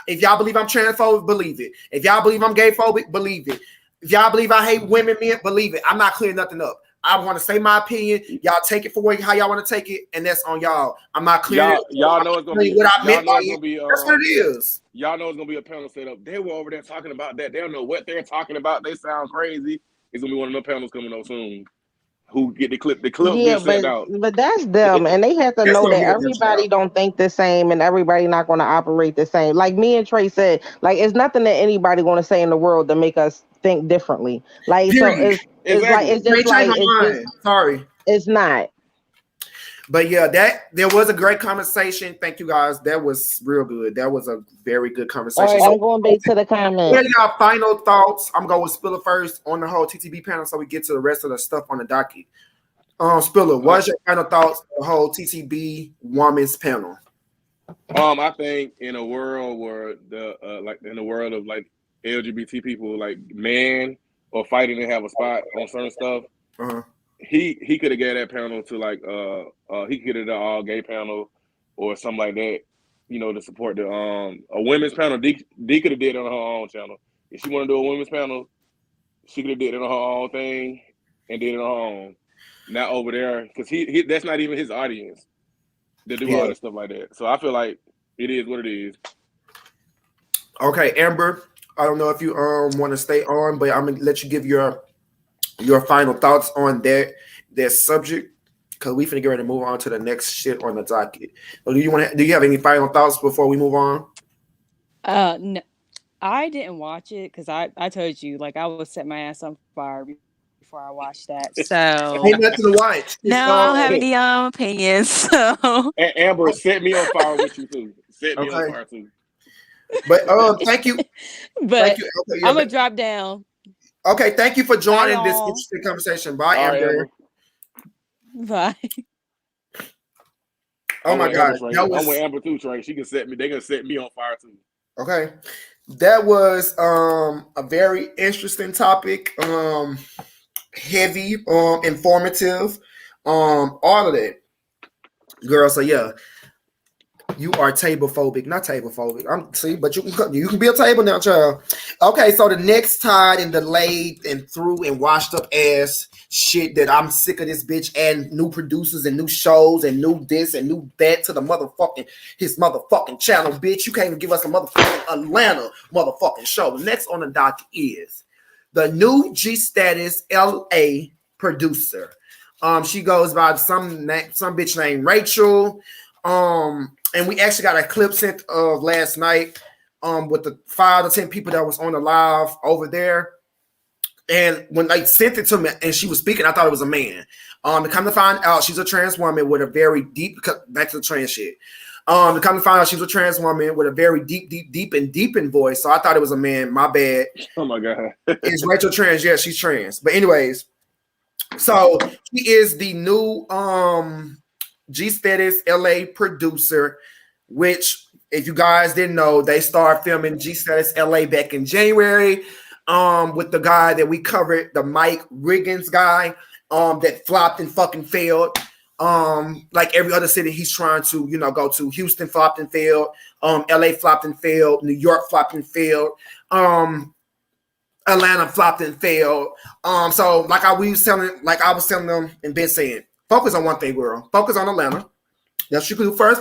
If y'all believe I'm transphobic, believe it. If y'all believe I'm gay phobic, believe it. If y'all believe I hate women, men, believe it. I'm not clearing nothing up. I want to say my opinion. Y'all take it for how y'all want to take it, and that's on y'all. I'm not clearing. Y'all know it's gonna be. What I meant by it. That's what it is. Y'all know it's gonna be a panel set up. They were over there talking about that. They don't know what they're talking about. They sound crazy. It's gonna be one of the panels coming up soon. who get the clip Yeah, get sent out. but that's them, and they have to That's know on that me and them, everybody child. don't think the same, and everybody not going to operate the same. Like me and Trey said, like it's nothing that anybody going to say in the world to make us think differently. Like so, Period. Exactly. it's just Can't change like my mind. Sorry. it's not. But yeah, there was a great conversation. Thank you guys. That was real good. That was a very good All conversation. right, So, I'm going back to the what are comments. y'all final thoughts? I'm going with Spiller first on the whole TTB panel, so we get to the rest of the stuff on the docket. Spiller, what's your final thoughts on the whole TTB women's panel? I think in a world where in the world of like LGBT people, like men or fighting to have a spot on certain stuff, Uh-huh. he could have gave that panel to he could have done all gay panel or something like that, to support the a women's panel. D could have did it on her own channel. If she want to do a women's panel, she could have did it on her own thing and did it on her own. Not over there, because he that's not even his audience to do all this stuff like that. So I feel like it is what it is. Okay, Amber, I don't know if you want to stay on, but I'm gonna let you give your final thoughts on that subject, because we finna get ready to move on to the next shit on the docket. So do you have any final thoughts before we move on? No, I didn't watch it because I told you, like, I would set my ass on fire before I watched that. So Ain't nothing to watch. no, I don't have any opinions. So Amber, set me on fire with you too. Set me on Okay. fire too. But thank you. but Thank you. Okay, yeah, I'm gonna drop down. okay, thank you for joining Bye, this y'all. interesting conversation. Bye, All right, Amber. Bye. Oh my God, I'm with Amber too, Trey. She can set me. They can set me on fire too. okay. That was a very interesting topic. Heavy, informative, all of that, girl. So yeah, you are tablephobic, not tablephobic. But you can be a table now, child. Okay, so the next tied and delayed and through and washed up ass shit that I'm sick of this bitch and new producers and new shows and new this and new that to his motherfucking channel, bitch. You can't even give us a motherfucking Atlanta motherfucking show. The next on the dock is the new G Status LA producer. She goes by some bitch named Rachel. And we actually got a clip sent of last night with the 5 to 10 people that was on the live over there. And when they sent it to me and she was speaking, I thought it was a man. To come to find out, she's a trans woman with a very deep, back to the trans shit. To come to find out, she's a trans woman with a very deep in voice. So I thought it was a man. My bad. Oh my God. Is Rachel trans? Yeah, she's trans. But anyways, so she is the new G Status LA producer, which, if you guys didn't know, they started filming G Status LA back in January with the guy that we covered, the Mike Riggins guy that flopped and fucking failed. Like every other city he's trying to, go to. Houston flopped and failed. LA flopped and failed. New York flopped and failed. Atlanta flopped and failed. So like I was telling them and been saying, focus on one thing, girl. Focus on Atlanta. That's what you can do first.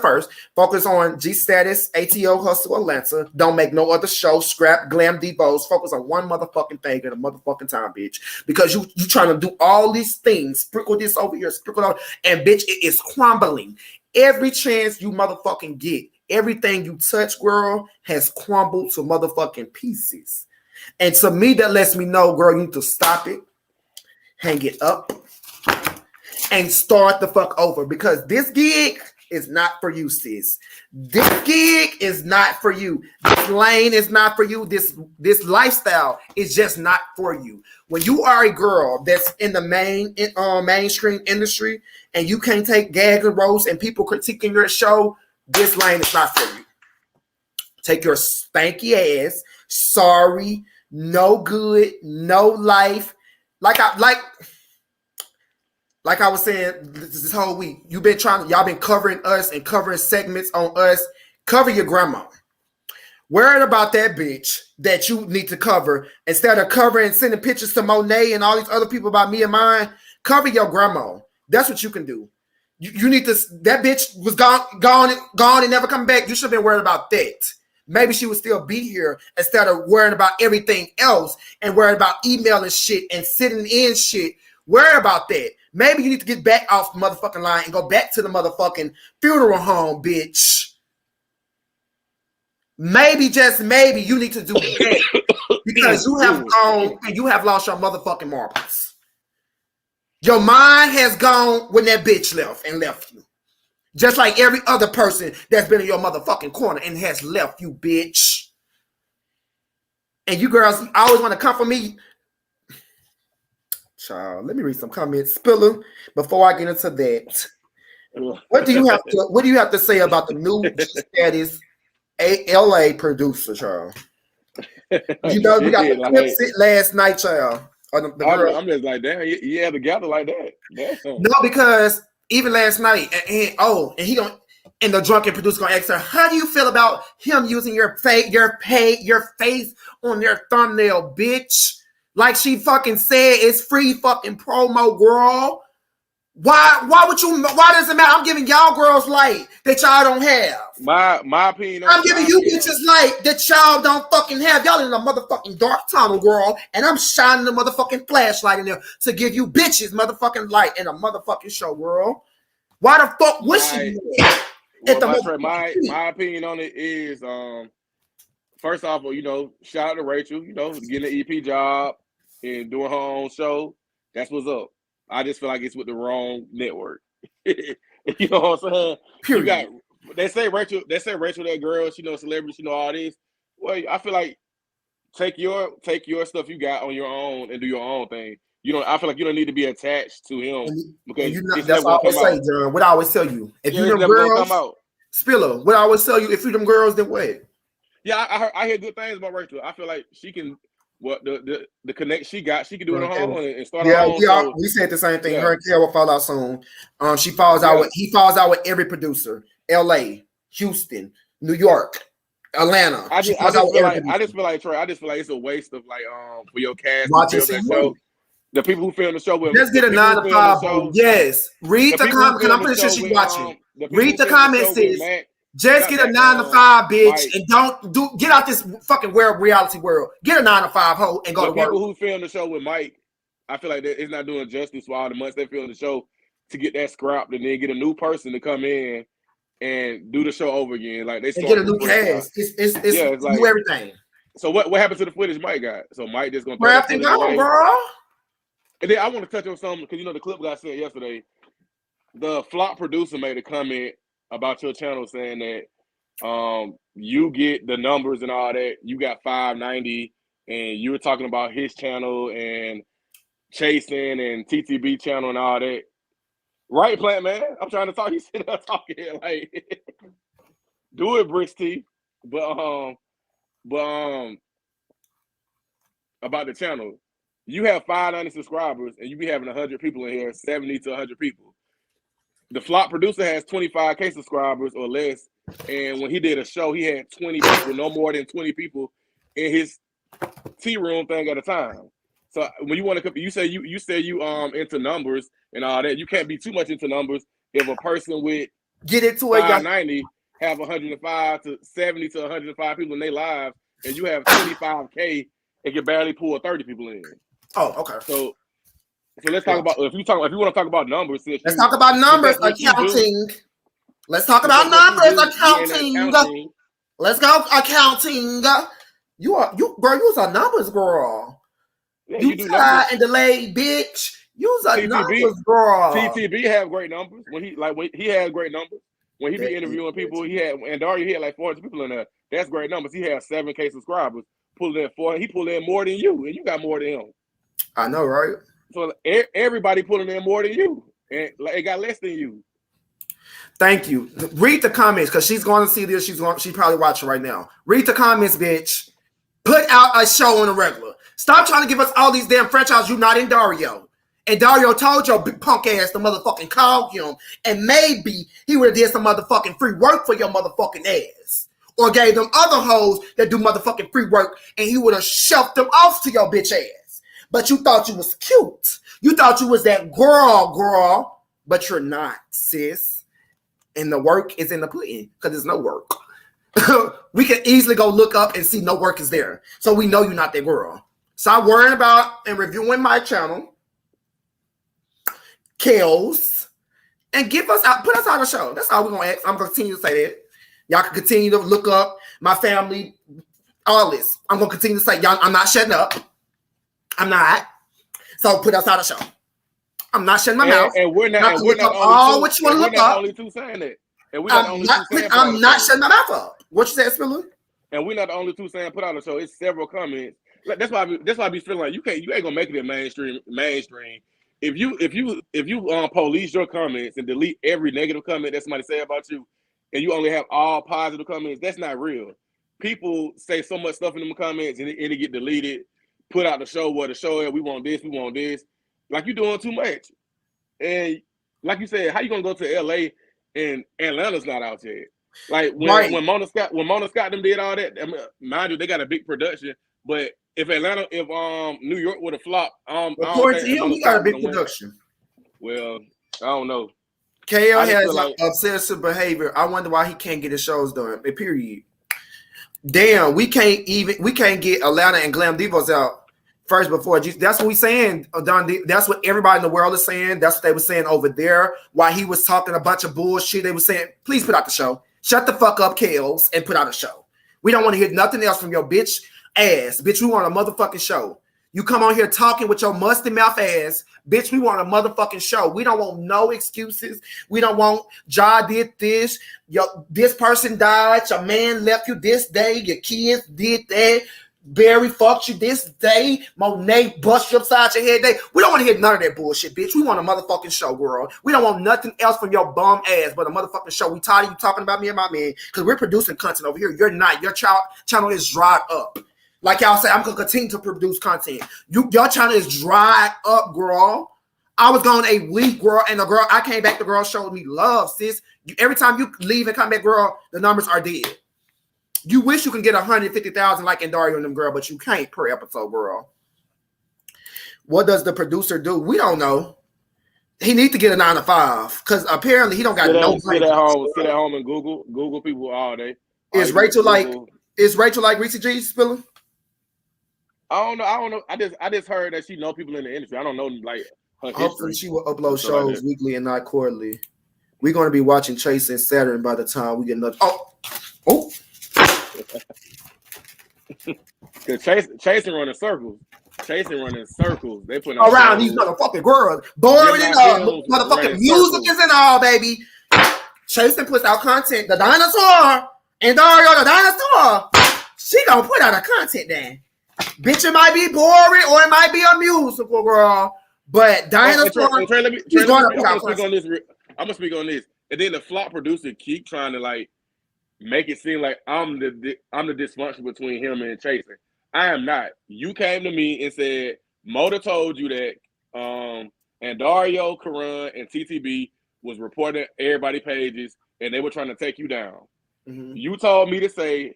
Focus on G Status, ATO Hustle Atlanta. Don't make no other show. Scrap Glam Devos. Focus on one motherfucking thing at a motherfucking time, bitch. Because you trying to do all these things. Sprinkle this over here, sprinkle over, and bitch, it is crumbling. Every chance you motherfucking get, everything you touch, girl, has crumbled to motherfucking pieces. And to me, that lets me know, girl, you need to stop it, hang it up, and start the fuck over. Because this gig is not for you, sis. This gig is not for you. This lane is not for you. This lifestyle is just not for you. When you are a girl that's in the mainstream industry and you can't take gag and roast and people critiquing your show, this lane is not for you. Take your stanky ass. Sorry. No good, no life. Like I was saying this whole week, y'all been covering us and covering segments on us. Cover your grandma. Worried about that bitch that you need to cover. Instead of covering, sending pictures to Monet and all these other people about me and mine, cover your grandma. That's what you can do. You need to, that bitch was gone and never come back. You should have been worried about that. Maybe she would still be here instead of worrying about everything else and worrying about emailing shit and sitting in shit. Worry about that. Maybe you need to get back off the motherfucking line and go back to the motherfucking funeral home, bitch. Maybe, just maybe, you need to do that because you have gone and you have lost your motherfucking marbles. Your mind has gone when that bitch left and left you. Just like every other person that's been in your motherfucking corner and has left you, bitch. And you girls always want to come for me. Child, let me read some comments. Spiller, before I get into that. What do you have to say about the new status LA producer, child? You know, we got the clips last night, child. I'm just like, damn, yeah, together like that. No, because even last night, and he don't, and the drunken producer gonna ask her, how do you feel about him using your face on their thumbnail, bitch? Like she fucking said, it's free fucking promo, girl. Why does it matter? I'm giving y'all girls light that y'all don't have. My opinion. I'm giving you bitches light that y'all don't fucking have. Y'all in a motherfucking dark tunnel, girl. And I'm shining the motherfucking flashlight in there to give you bitches motherfucking light in a motherfucking show, girl. Why the fuck was she my opinion on it is, first off, you know, shout out to Rachel, you know, getting an EP job and doing her own show. That's what's up. I just feel like it's with the wrong network. You know what I'm saying? Period. They say Rachel, that girl, she knows celebrity, she know all this. Well, I feel like take your stuff you got on your own and do your own thing. I feel like you don't need to be attached to him because that's what I always say, John. What I always tell you, if you them girls, Spiller, what I always tell you, if you them girls, then wait. Yeah, I hear good things about Rachel. I feel like she can. What the connect she got, she can do it on her own and start her own. Yeah, we said the same thing. Yeah. Her and Kara will fall out soon. He falls out with every producer. LA, Houston, New York, Atlanta. I just feel like Troy, it's a waste of like for your cast to film that show. The people who film the show with let's get a 9 to 5. Yes. Read the comments. I'm pretty sure she's watching. Read the comments, sis. Just get a 9 to 5, bitch, Mike. And don't get out this fucking reality world. Get a 9 to 5 hoe and go to work. People who film the show with Mike, I feel like it's not doing justice for all the months they film the show to get that scrapped and then get a new person to come in and do the show over again. Like they get a new cast. It's like, new everything. So what happened to the footage Mike got? So Mike just gonna grab and go, bro. And then I want to touch on something because the clip got said yesterday. The flop producer made a comment about your channel saying that you get the numbers and all that. You got 590, and you were talking about his channel and Chasing and TTB channel and all that. Right, Plant Man? I'm trying to talk. He's sitting there talking like, do it, Bricks T. But about the channel. You have 590 subscribers, and you be having 100 people in here, 70 to 100 people. The flop producer has 25K subscribers or less, and when he did a show, he had 20 people, no more than 20 people in his tea room thing at a time. So when you want to, you say you into numbers and all that. You can't be too much into numbers if a person with get into 590 have 105 to 70 to 105 people in their lives, and you have 25K and can barely pull 30 people in. Oh, okay. So let's talk about if you want to talk about numbers. Let's talk about numbers accounting. Let's talk about numbers accounting. Let's go accounting. You was a numbers girl. Yeah, you tired and delayed, bitch. You's a numbers girl. TTB have great numbers. When he had great numbers. When he be interviewing people, he had like 400 people in there. That's great numbers. He has 7K subscribers. He pulled in more than you, and you got more than him. I know, right? So everybody pulling in more than you, and it got less than you. Thank you. Read the comments because she's going to see this. She's probably watching right now. Read the comments, bitch. Put out a show on the regular. Stop trying to give us all these damn franchises. You're not in Dario. And Dario told your big punk ass to motherfucking call him, and maybe he would have did some motherfucking free work for your motherfucking ass. Or gave them other hoes that do motherfucking free work, and he would have shoved them off to your bitch ass. But you thought you was cute. You thought you was that girl, but you're not, sis. And the work is in the pudding because there's no work. We can easily go look up and see no work is there. So we know you're not that girl. Stop worrying about and reviewing my channel. Kels, and give us out, put us on the show. That's all we're gonna ask. I'm gonna continue to say that. Y'all can continue to look up my family, all this. I'm gonna continue to say, y'all, I'm not shutting up. I'm not. So put us on the show. I'm not shutting my mouth. And we're not. And we're not all what you want to look up. Only two saying that. And we're not the only two saying. I'm not shutting my mouth up. What you said, Spiller? And we're not the only two saying put out the show. It's several comments. That's why I be feeling like you ain't gonna make it in mainstream. If you police your comments and delete every negative comment that somebody say about you, and you only have all positive comments, that's not real. People say so much stuff in them comments and it get deleted, put out the show where the show is, we want this. Like you're doing too much. And like you said, how you gonna go to LA and Atlanta's not out yet? Like when Mona Scott them did all that, I mean, mind you, they got a big production, but if New York would have flopped, according to him, we got a big production. Well, I don't know. KL has obsessive behavior. I wonder why he can't get his shows done. Period. Damn, we can't get Atlanta and Glam Divas out first before Jesus. That's what we saying, Don. That's what everybody in the world is saying. That's what they were saying over there. While he was talking a bunch of bullshit, they were saying, please put out the show. Shut the fuck up, Kels, and put out a show. We don't want to hear nothing else from your bitch ass. Bitch, we want a motherfucking show. You come on here talking with your musty mouth ass. Bitch, we want a motherfucking show. We don't want no excuses. We don't want Ja did this. This person died. Your man left you this day. Your kids did that. Barry fucked you this day. Monet bust you upside your head day. We don't want to hear none of that bullshit, bitch. We want a motherfucking show, girl. We don't want nothing else from your bum ass but a motherfucking show. We tired of you talking about me and my man because we're producing content over here. You're not. Your channel is dried up. Like y'all say, I'm going to continue to produce content. Your channel is dried up, girl. I was gone a week, girl, and I came back, the girl showed me love, sis. Every time you leave and come back, girl, the numbers are dead. You wish you can get 150,000 like in Dario and them, girl, but you can't per episode, girl. What does the producer do? We don't know. He needs to get a 9 to 5 because apparently he don't got no. Sit at home and Google people all day. Is Rachel like Reese G Spiller? I don't know. I just heard that she know people in the industry. I don't know like her hopefully she will upload shows weekly and not quarterly. We're going to be watching Chase and Saturn by the time we get another. Oh. Cause chasing running circles. They put around these motherfucking girls. Boring and all. Motherfucking music is and all, baby. Chasing puts out content. The dinosaur and Dario the dinosaur. She gonna put out a content then. Bitch, it might be boring or it might be a musical, girl. But dinosaur. I'm gonna speak on this. And then the flop producer keep trying to like make it seem like I'm the dysfunction between him and Chasing. I am not. You came to me and said Moda told you that and Dario, Karan, and TTB was reporting everybody's pages and they were trying to take you down. Mm-hmm. You told me to say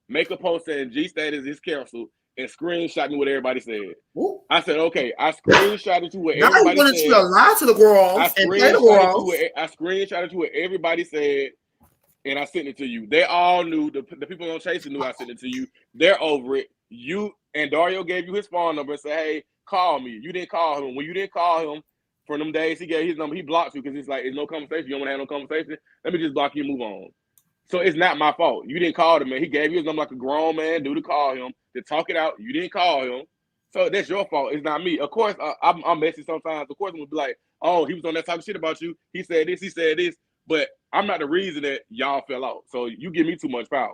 make a post saying G status is canceled and screenshot me what everybody said. Ooh. I said, okay, I screenshotted you what everybody said. Now you to lie to the girls and play the girls. I screenshotted you what everybody said. And I sent it to you. They all knew. The people on Chasing knew I sent it to you. They're over it. You and Dario gave you his phone number and said, hey, call me. You didn't call him. When you didn't call him for them days, he gave his number. He blocked you because it's like, it's no conversation. You don't want to have no conversation. Let me just block you and move on. So it's not my fault. You didn't call him, man. He gave you his number like a grown man, to call him, to talk it out. You didn't call him. So that's your fault. It's not me. Of course, I'm messy sometimes. Of course, I'm going to be like, oh, he was on that type of shit about you. He said this. But I'm not the reason that y'all fell out. So you give me too much power.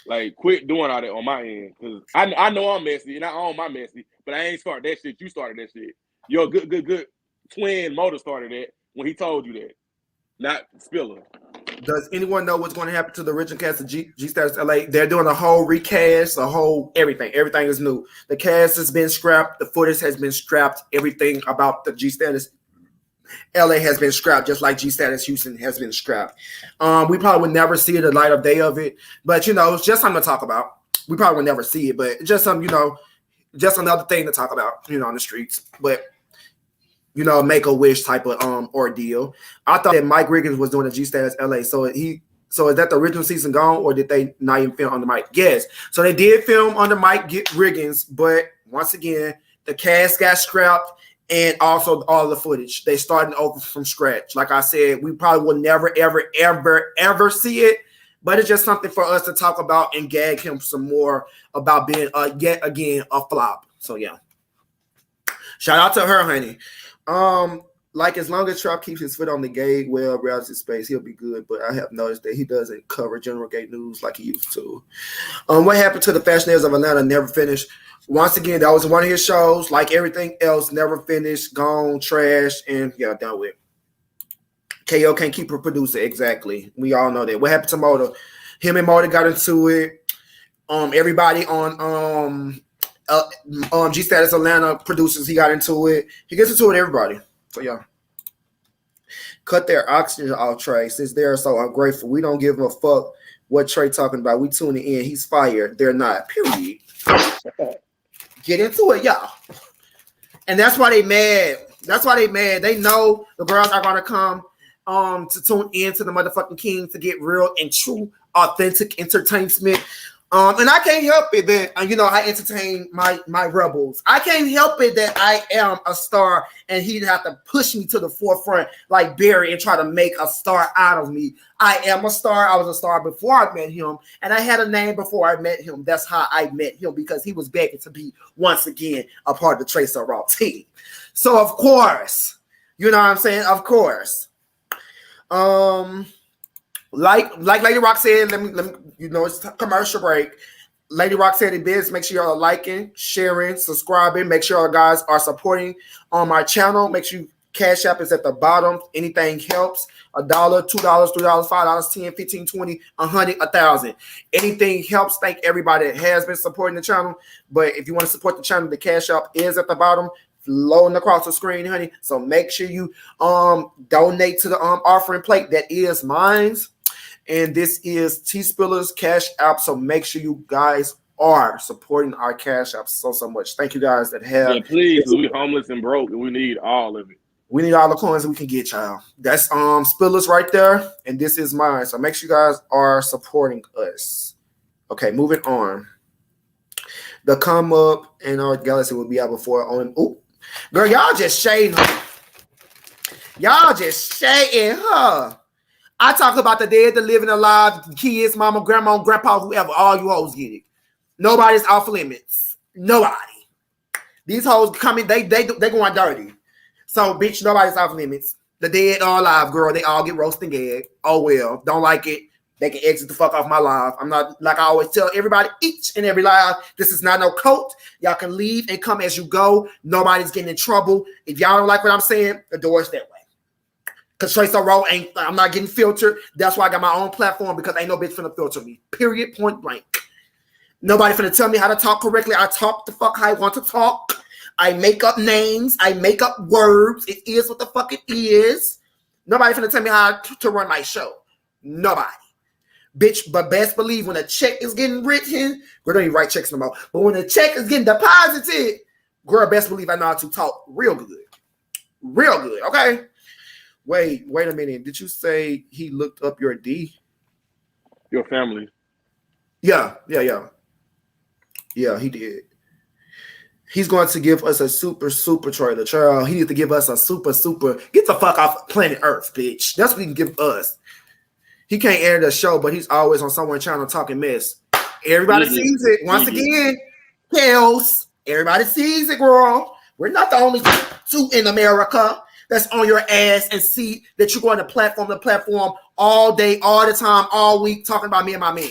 Like, quit doing all that on my end. Because I know I'm messy and I own my messy, but I ain't started that shit. You started that shit. Your good twin Motor started that when he told you that. Not Spiller. Does anyone know what's going to happen to the original cast of G Status LA? They're doing a whole recast, a whole everything. Everything is new. The cast has been scrapped. The footage has been scrapped. Everything about the G Status LA has been scrapped, just like G Status Houston has been scrapped. We probably would never see the light of day of it, but it's just something to talk about. We probably would never see it, but just some, just another thing to talk about, on the streets. But make a wish type of ordeal. I thought that Mike Riggins was doing the G Status LA. So is that the original season gone, or did they not even film under Mike? Yes. So they did film under Mike Riggins, but once again, the cast got scrapped. and also all the footage. They starting over from scratch. Like I said, we probably will never, ever, ever, ever see it, but it's just something for us to talk about and gag him some more about being yet again a flop. So yeah, shout out to her, honey. Like as long as Trump keeps his foot on the gay well reality space, he'll be good. But I have noticed that he doesn't cover general gay news like he used to. What happened to the Fashionaires of Atlanta? Never finished. Once again, that was one of his shows. Like everything else, never finished, gone, trash, and yeah, done with. KO can't keep a producer. Exactly. We all know that. What happened to Moda? Him and Moda got into it. Everybody on G Status Atlanta producers, he got into it. He gets into it, everybody. So yeah. Cut their oxygen off, Trey. Since they're so ungrateful, we don't give a fuck what Trey talking about. We tuning in. He's fired. They're not. Period. Get into it, y'all. And that's why they mad. That's why they mad. They know the girls are gonna come to tune in to the motherfucking king to get real and true, authentic entertainment. And I can't help it that I entertain my rebels. I can't help it that I am a star, and he'd have to push me to the forefront like Barry and try to make a star out of me. I am a star. I was a star before I met him, and I had a name before I met him. That's how I met him, because he was begging to be once again a part of the Trace Raw team. So of course, you know what I'm saying. Of course, like Lady Rock said, let me it's a commercial break. Lady Rock said it is. Make sure y'all are liking, sharing, subscribing. Make sure y'all guys are supporting on my channel. Make sure Cash App is at the bottom. Anything helps. $1, $2, $3, $5, $10, $15, $20, $100, $1,000. Anything helps. Thank everybody that has been supporting the channel. But if you want to support the channel, the Cash App is at the bottom, flowing across the screen, honey. So make sure you donate to the offering plate that is mine. And this is T-Spiller's Cash App. So make sure you guys are supporting our Cash App so much. Thank you guys that have. Yeah, please. We homeless and broke, and we need all of it. We need all the coins we can get, y'all. That's Spiller's right there, and this is mine. So make sure you guys are supporting us. Okay, moving on. The come up in our galaxy will be out before on. Ooh, girl, y'all just shading her. Y'all just shading her. I talk about the dead, the living, alive, kids, mama, grandma, grandpa, whoever. All you hoes get it. Nobody's off limits. Nobody. These hoes coming, they going dirty. So, bitch, nobody's off limits. The dead or alive, girl, they all get roasted and gagged. Oh, well. Don't like it. They can exit the fuck off my live. I'm not, like I always tell everybody, each and every live, this is not no cult. Y'all can leave and come as you go. Nobody's getting in trouble. If y'all don't like what I'm saying, the door's that way. Because Trace Raw I'm not getting filtered. That's why I got my own platform, because ain't no bitch finna filter me. Period, point blank. Nobody finna tell me how to talk correctly. I talk the fuck how I want to talk. I make up names. I make up words. It is what the fuck it is. Nobody finna tell me how to run my show. Nobody. Bitch, but best believe when a check is getting written, we don't even write checks no more. But when a check is getting deposited, girl, best believe I know how to talk real good. Real good, okay? Wait a minute. Did you say he looked up your D? Your family. Yeah, he did. He's going to give us a super trailer. Child, he needs to give us a super. Get the fuck off planet Earth, bitch. That's what he can give us. He can't air the show, but he's always on someone's channel talking mess. Everybody sees it. Once again, chaos. Everybody sees it, girl. We're not the only two in America that's on your ass and see that you're going to platform all day, all the time, all week, talking about me and my man.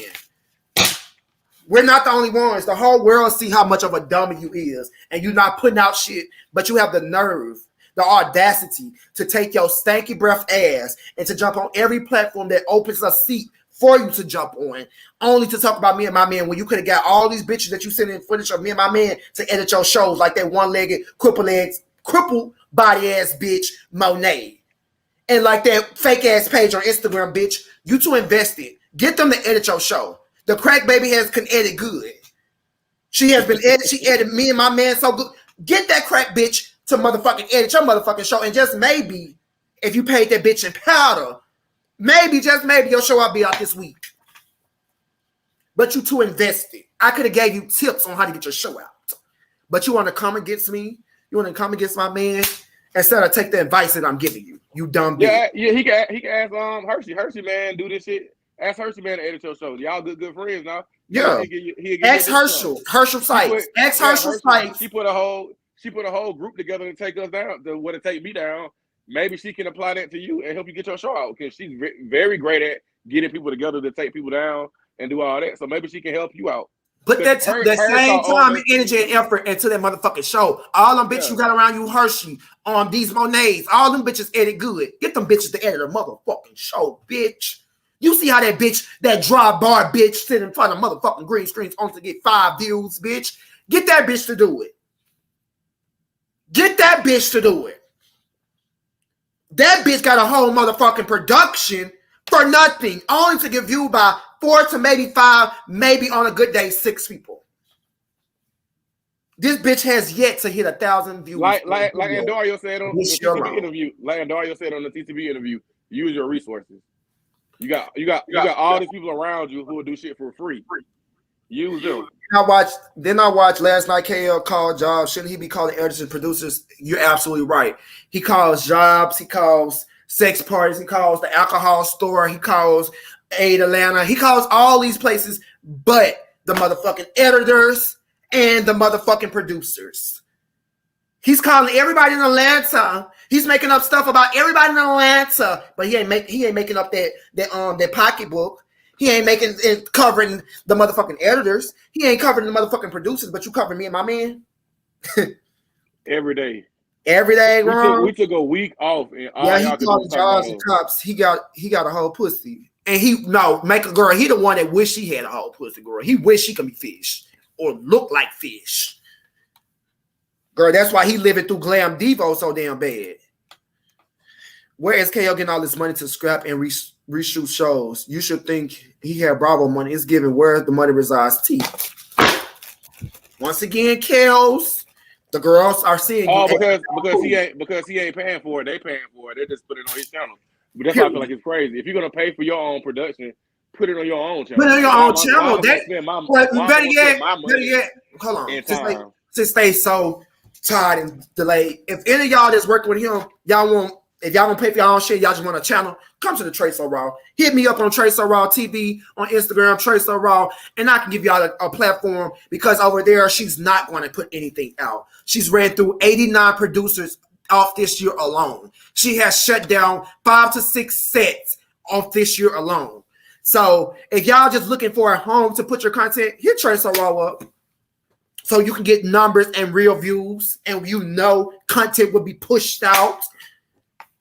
We're not the only ones. The whole world see how much of a dummy you is, and you're not putting out shit, but you have the nerve, the audacity to take your stanky breath ass and to jump on every platform that opens a seat for you to jump on, only to talk about me and my man when you could have got all these bitches that you send in footage of me and my man to edit your shows like that one-legged, crippled body ass bitch Monet. And like that fake ass page on Instagram, bitch, you too invested. Get them to edit your show. The crack baby can edit good. She has been edited. She edited me and my man so good. Get that crack bitch to motherfucking edit your motherfucking show. And just maybe, if you paid that bitch in powder, maybe, just maybe, your show will be out this week. But you too invested. I could have gave you tips on how to get your show out. But you want to come against me? You want to come against my man instead of take the advice that I'm giving you. You dumb bitch. Yeah, he can ask Hershey man, do this shit. Ask Hershey man to edit your show. Y'all good friends now. Yeah. Ex Herschel Sykes. Ex Herschel Sykes. She put a whole group together to take us down, to take me down. Maybe she can apply that to you and help you get your show out, because she's very great at getting people together to take people down and do all that. So maybe she can help you out. Put that same time and energy and effort into that motherfucking show. All them bitches you got around you, Hershey, these Monets, all them bitches edit good. Get them bitches to edit a motherfucking show, bitch. You see how that bitch, that dry bar bitch, sit in front of motherfucking green screens only to get 5 views, bitch. Get that bitch to do it. Get that bitch to do it. That bitch got a whole motherfucking production for nothing, only to get viewed by 4 to maybe 5, maybe on a good day 6 people. This bitch has yet to hit 1,000 views. Like Andario said on the TTB interview. Like Andario said on the TTB interview, use your resources. You got all these people around you who will do shit for free. Use them. I watched last night. KL called jobs. Shouldn't he be calling editors and producers? You're absolutely right. He calls jobs. He calls sex parties. He calls the alcohol store. He calls Aid Atlanta. He calls all these places, but the motherfucking editors and the motherfucking producers. He's calling everybody in Atlanta. He's making up stuff about everybody in Atlanta, but he ain't making up that pocketbook. He ain't covering the motherfucking editors. He ain't covering the motherfucking producers, but you covering me and my man. Every day. Every day, we took a week off. And he called the jobs and cops. He got a whole pussy. And make a girl. He the one that wish he had a whole pussy, girl. He wish he could be fish or look like fish. Girl, that's why he living through Glam Devo so damn bad. Where is KO getting all this money to scrap and reshoot shows? You should think he had Bravo money. It's given where the money resides. T. Once again, Kels, the girls are seeing. Oh, because he ain't paying for it. They paying for it. They just put it on his channel. But that's why I feel like it's crazy. If you're gonna pay for your own production, put it on your own channel. Put it on your own channel. Better yet, hold on. To stay so tired and delayed. If any of y'all that's working with him, if y'all don't pay for your own shit, y'all just want a channel, come to the Trey So Raw. Hit me up on Trey So Raw TV on Instagram, Trey So Raw, and I can give y'all a platform, because over there, she's not going to put anything out. She's ran through 89 producers off this year alone. She has shut down 5 to 6 sets off this year alone. So if y'all just looking for a home to put your content, hit Trey So Raw up, so you can get numbers and real views, and content will be pushed out.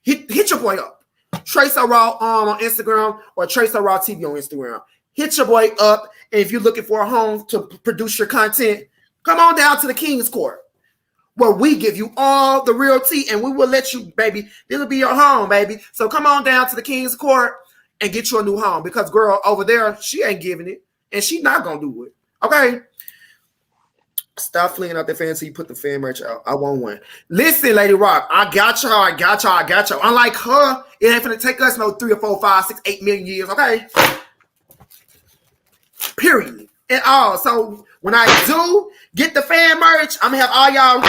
Hit your boy up. Trey So Raw on Instagram, or Trey So Raw TV on Instagram. Hit your boy up, and if you're looking for a home to produce your content, come on down to the King's Court, where we give you all the real tea, and we will let you, baby. This will be your home, baby. So come on down to the King's Court and get you a new home, because girl over there, she ain't giving it, and she not gonna do it. Okay. Stop flinging out the fan until you put the fan merch out. I want one. Listen, Lady Rock, I got y'all. Unlike her, it ain't gonna take us no 3 or 4, 5, 6, 8 million years, okay? Period. And all. So when I do get the fan merch, I'm gonna have all y'all,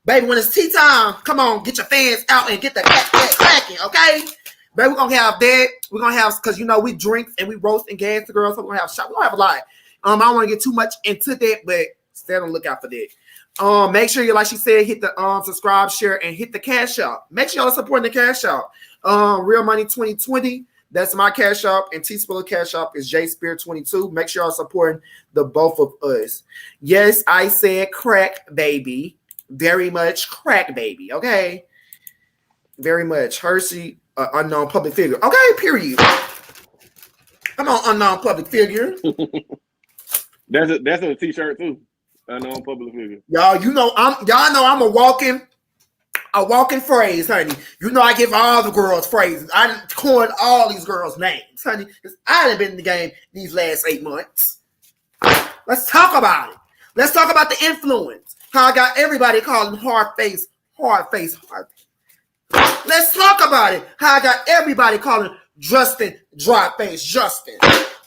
baby, when it's tea time, come on, get your fans out and get the cracking, okay? Baby, we're gonna have that. We're gonna have, because we drink and we roast and gas the girls, so we're gonna have shop. We're gonna have a lot. I don't want to get too much into that, but stay on the lookout for that. Make sure you, like she said, hit the subscribe, share, and hit the cash out. Make sure y'all supporting the cash out. Real Money 2020, that's my cash out, and T-Spiller cash out is JSpear22. Make sure y'all supporting the both of us. Yes, I said crack baby, very much crack baby. Okay, very much. Hershey, unknown public figure. Okay, period. Come on, unknown public figure. That's a t-shirt too. Unknown public figure. Y'all know I'm a walking phrase, honey. I give all the girls phrases. I done coined all these girls' names, honey, because I done been in the game these last 8 months. Let's talk about it. Let's talk about the influence. How I got everybody calling hard face. Let's talk about it. How I got everybody calling Justin dry face Justin.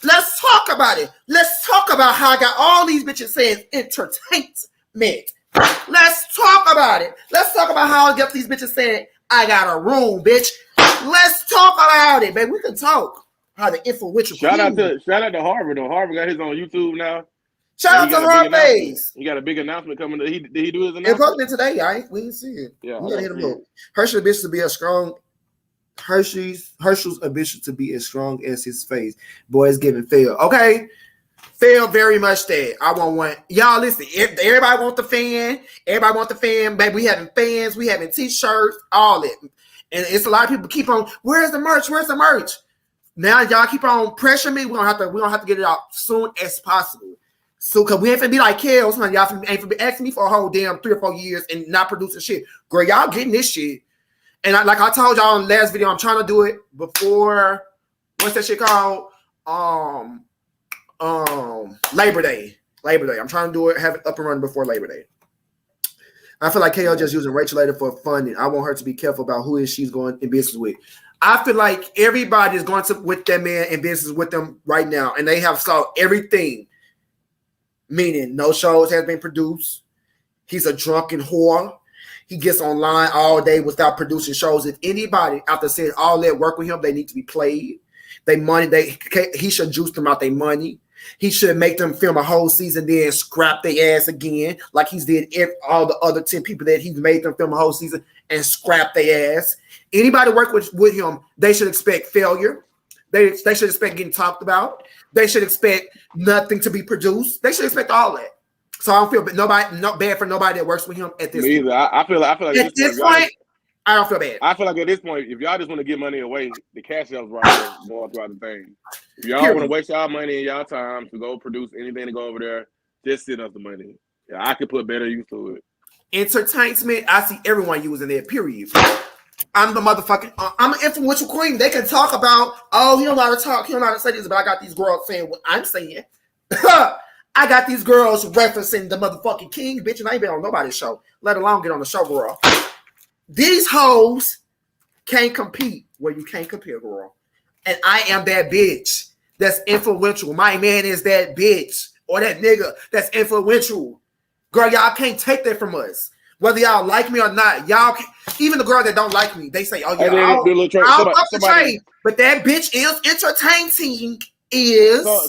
Let's talk about it. Let's talk about how I got all these bitches saying entertainment. Let's talk about it. Let's talk about how I get these bitches saying, I got a room, bitch. Let's talk about it, baby. We can talk. How the influential Shout out to Harvard though. Harvard got his on YouTube now. Shout out to her face. He got a big announcement coming. Did he do his announcement? It posted today, we didn't see it. Yeah, we gotta hit him up. Herschel's ambition to be a strong. Herschel's ambition to be as strong as his face. Boy, it's giving fail. Okay, fail very much. That I want one. Y'all listen. Everybody want the fan. Everybody want the fan. Baby, we having fans. We having t-shirts. All that. And it's a lot of people keep on. Where's the merch? Where's the merch? Now y'all keep on pressuring me. We're gonna have to get it out soon as possible. So, cause we ain't finna be like Kels, honey. Y'all ain't finna be asking me for a whole damn 3 or 4 years and not producing shit. Girl, y'all getting this shit. And like I told y'all in the last video, I'm trying to do it before, what's that shit called? Labor Day. I'm trying to do it, have it up and running before Labor Day. I feel like KL just using Rachel later for funding. I want her to be careful about who she's going in business with. I feel like everybody is going to with that man in business with them right now, and they have saw everything. Meaning, no shows has been produced. He's a drunken whore. He gets online all day without producing shows. If anybody after saying all that work with him, they need to be played. He should juice them out their money. He should make them film a whole season, then scrap their ass again, like he's did all the other 10 people that he's made them film a whole season and scrap their ass. Anybody work with him, they should expect failure. They should expect getting talked about. They should expect nothing to be produced. They should expect all that. So I don't feel not bad for nobody that works with him at this point. I feel like at this point, I don't feel bad. I feel like at this point, if y'all just want to give money away, the cash app's right there going throughout the thing. If y'all want to waste y'all money and y'all time to go produce anything to go over there, just send us the money. Yeah, I could put better use to it. Entertainment, I see everyone using that, period. I'm the motherfucking, I'm an influential queen. They can talk about, oh, he don't know how to talk, he don't know how to say this, but I got these girls saying what I'm saying. I got these girls referencing the motherfucking king, bitch, and I ain't been on nobody's show, let alone get on the show, girl. These hoes can't compete where you can't compare, girl. And I am that bitch that's influential. My man is that bitch or that nigga that's influential. Girl, y'all can't take that from us. Whether y'all like me or not, y'all can't. Even the girl that don't like me, they say, oh, yeah, I'll up the trade. But that bitch is entertaining.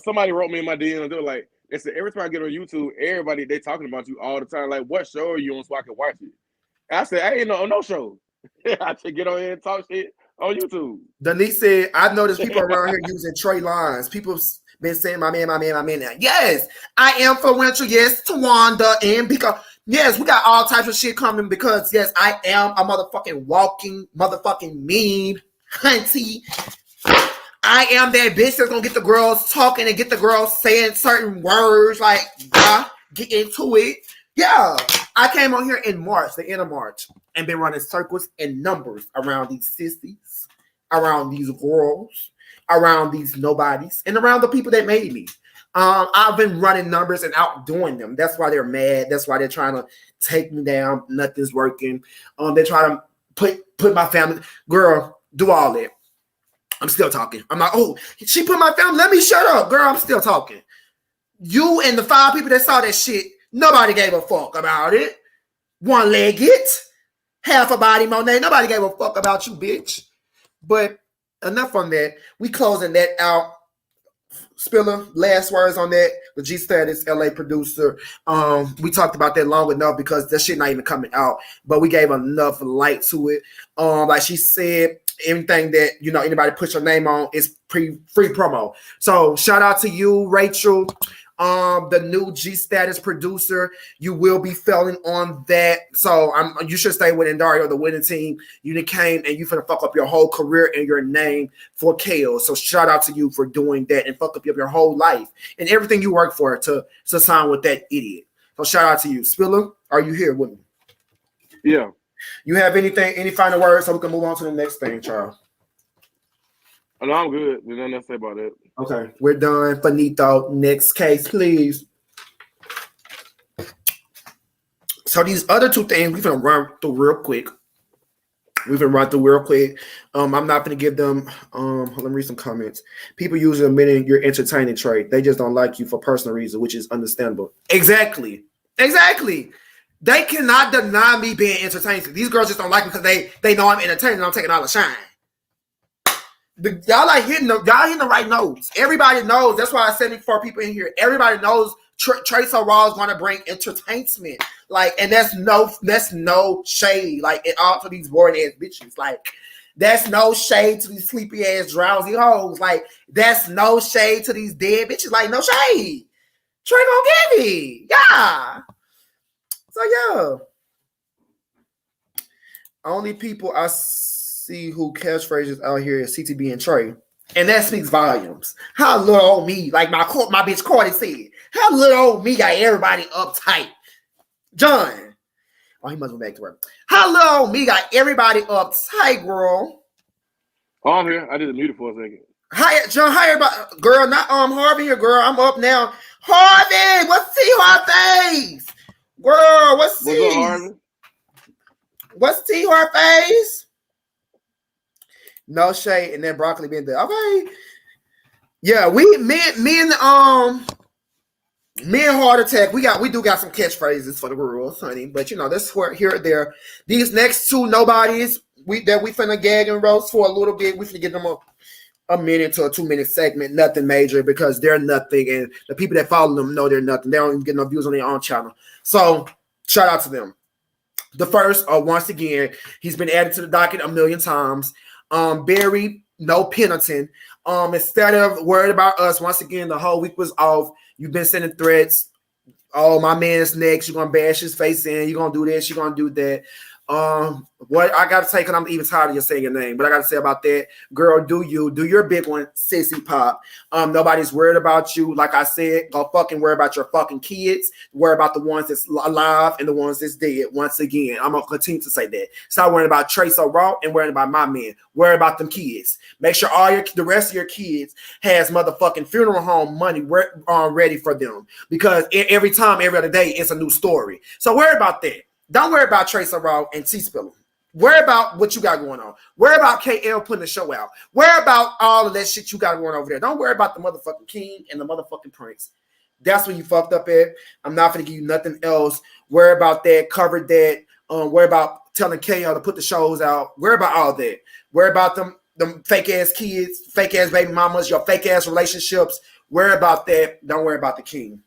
Somebody wrote me in my DMs. They were like, they said, every time I get on YouTube, everybody, they talking about you all the time. Like, what show are you on so I can watch it? I said, I ain't on no show. I should get on here and talk shit on YouTube. Denise said, I've noticed people around here using Trey lines. People been saying, my man. Now. Yes, I am influential. Yes, Tawanda and because yes, we got all types of shit coming because yes, I am a motherfucking walking motherfucking meme, hunty. I am that bitch that's gonna get the girls talking and get the girls saying certain words like get into it. Yeah, I came on here in March, the end of March, and been running circles and numbers around these sissies, around these girls, around these nobodies, and around the people that made me. I've been running numbers and outdoing them. That's why they're mad. That's why they're trying to take me down. Nothing's working. They're trying to put my family. Girl, do all that. I'm still talking. I'm like, oh, she put my family. Let me shut up, girl. I'm still talking. You and the 5 people that saw that shit, nobody gave a fuck about it. One-legged, half a body Monet. Nobody gave a fuck about you, bitch. But enough on that. We closing that out. Spiller, last words on that. The G Status LA producer. We talked about that long enough because that shit not even coming out. But we gave enough light to it. Like she said, anything that anybody put your name on is free promo. So shout out to you, Rachel. The new G Status producer, you will be failing on that. So you should stay with Dario, the winning team. You came and you finna fuck up your whole career and your name for KO. So shout out to you for doing that and fuck up your whole life and everything you work for to sign with that idiot. So shout out to you. Spiller, are you here with me? Yeah. You have any final words so we can move on to the next thing, Charles? No, I'm good. There's nothing else to say about it. Okay, we're done. Finito. Next case, please. So these other 2 things we're gonna run through real quick. I'm not gonna give them. Let me read some comments. People usually admitting you're entertaining, Trey. They just don't like you for personal reasons, which is understandable. Exactly. They cannot deny me being entertaining. These girls just don't like me because they know I'm entertaining and I'm taking all the shine. Y'all hitting the right notes. Everybody knows. That's why I said it for people in here. Everybody knows Trace Raw is going to bring entertainment. Like, and that's no shade. Like, it all to these boring ass bitches. Like, that's no shade to these sleepy ass drowsy hoes. Like, that's no shade to these dead bitches. Like, no shade. Trey gonna get me. Yeah. So yeah. Only people I see who catchphrases out here is CTB and Trey. And that speaks volumes. How little old me, like my bitch Cardi said, how little old me got everybody uptight. John. Oh, he must be back to work. How little old me got everybody uptight, girl. Oh, I'm here. I just muted for a second. Hi, John. Hi, everybody. Girl, not Harvey here, girl. I'm up now. Harvey, what's T Harvey's? Girl, what's T? What's up, Harvey? What's T Harvey's? No shade, and then broccoli been there. Okay. Yeah, me and Heart Attack, we do got some catchphrases for the girls, honey. But you know, that's where here or there. These next two nobodies we finna gag and roast for a little bit. We finna give them a minute to a 2-minute segment, nothing major because they're nothing, and the people that follow them know they're nothing. They don't even get no views on their own channel. So shout out to them. The first, once again, he's been added to the docket a million times. Barry, no Pennington. Instead of worried about us, once again, the whole week was off. You've been sending threats. Oh, my man's next. You're gonna bash his face in. You're gonna do this. You're gonna do that. What I gotta say, because I'm even tired of you saying your name, but I gotta say about that, girl, do your big one, sissy pop. Nobody's worried about you. Like I said, go fucking worry about your fucking kids. Worry about the ones that's alive and the ones that's dead. Once again, I'm gonna continue to say that. Stop worrying about Trace Raw and worrying about my man. Worry about them kids. Make sure the rest of your kids has motherfucking funeral home money ready for them, because every other day it's a new story. So worry about that. Don't worry about Trace Raw and T-Spiller. Worry about what you got going on. Worry about KL putting the show out. Worry about all of that shit you got going over there. Don't worry about the motherfucking king and the motherfucking prince. That's what you fucked up at. I'm not going to give you nothing else. Worry about that. Cover that. Worry about telling KL to put the shows out. Worry about all that. Worry about them fake ass kids, fake ass baby mamas, your fake ass relationships. Worry about that. Don't worry about the king.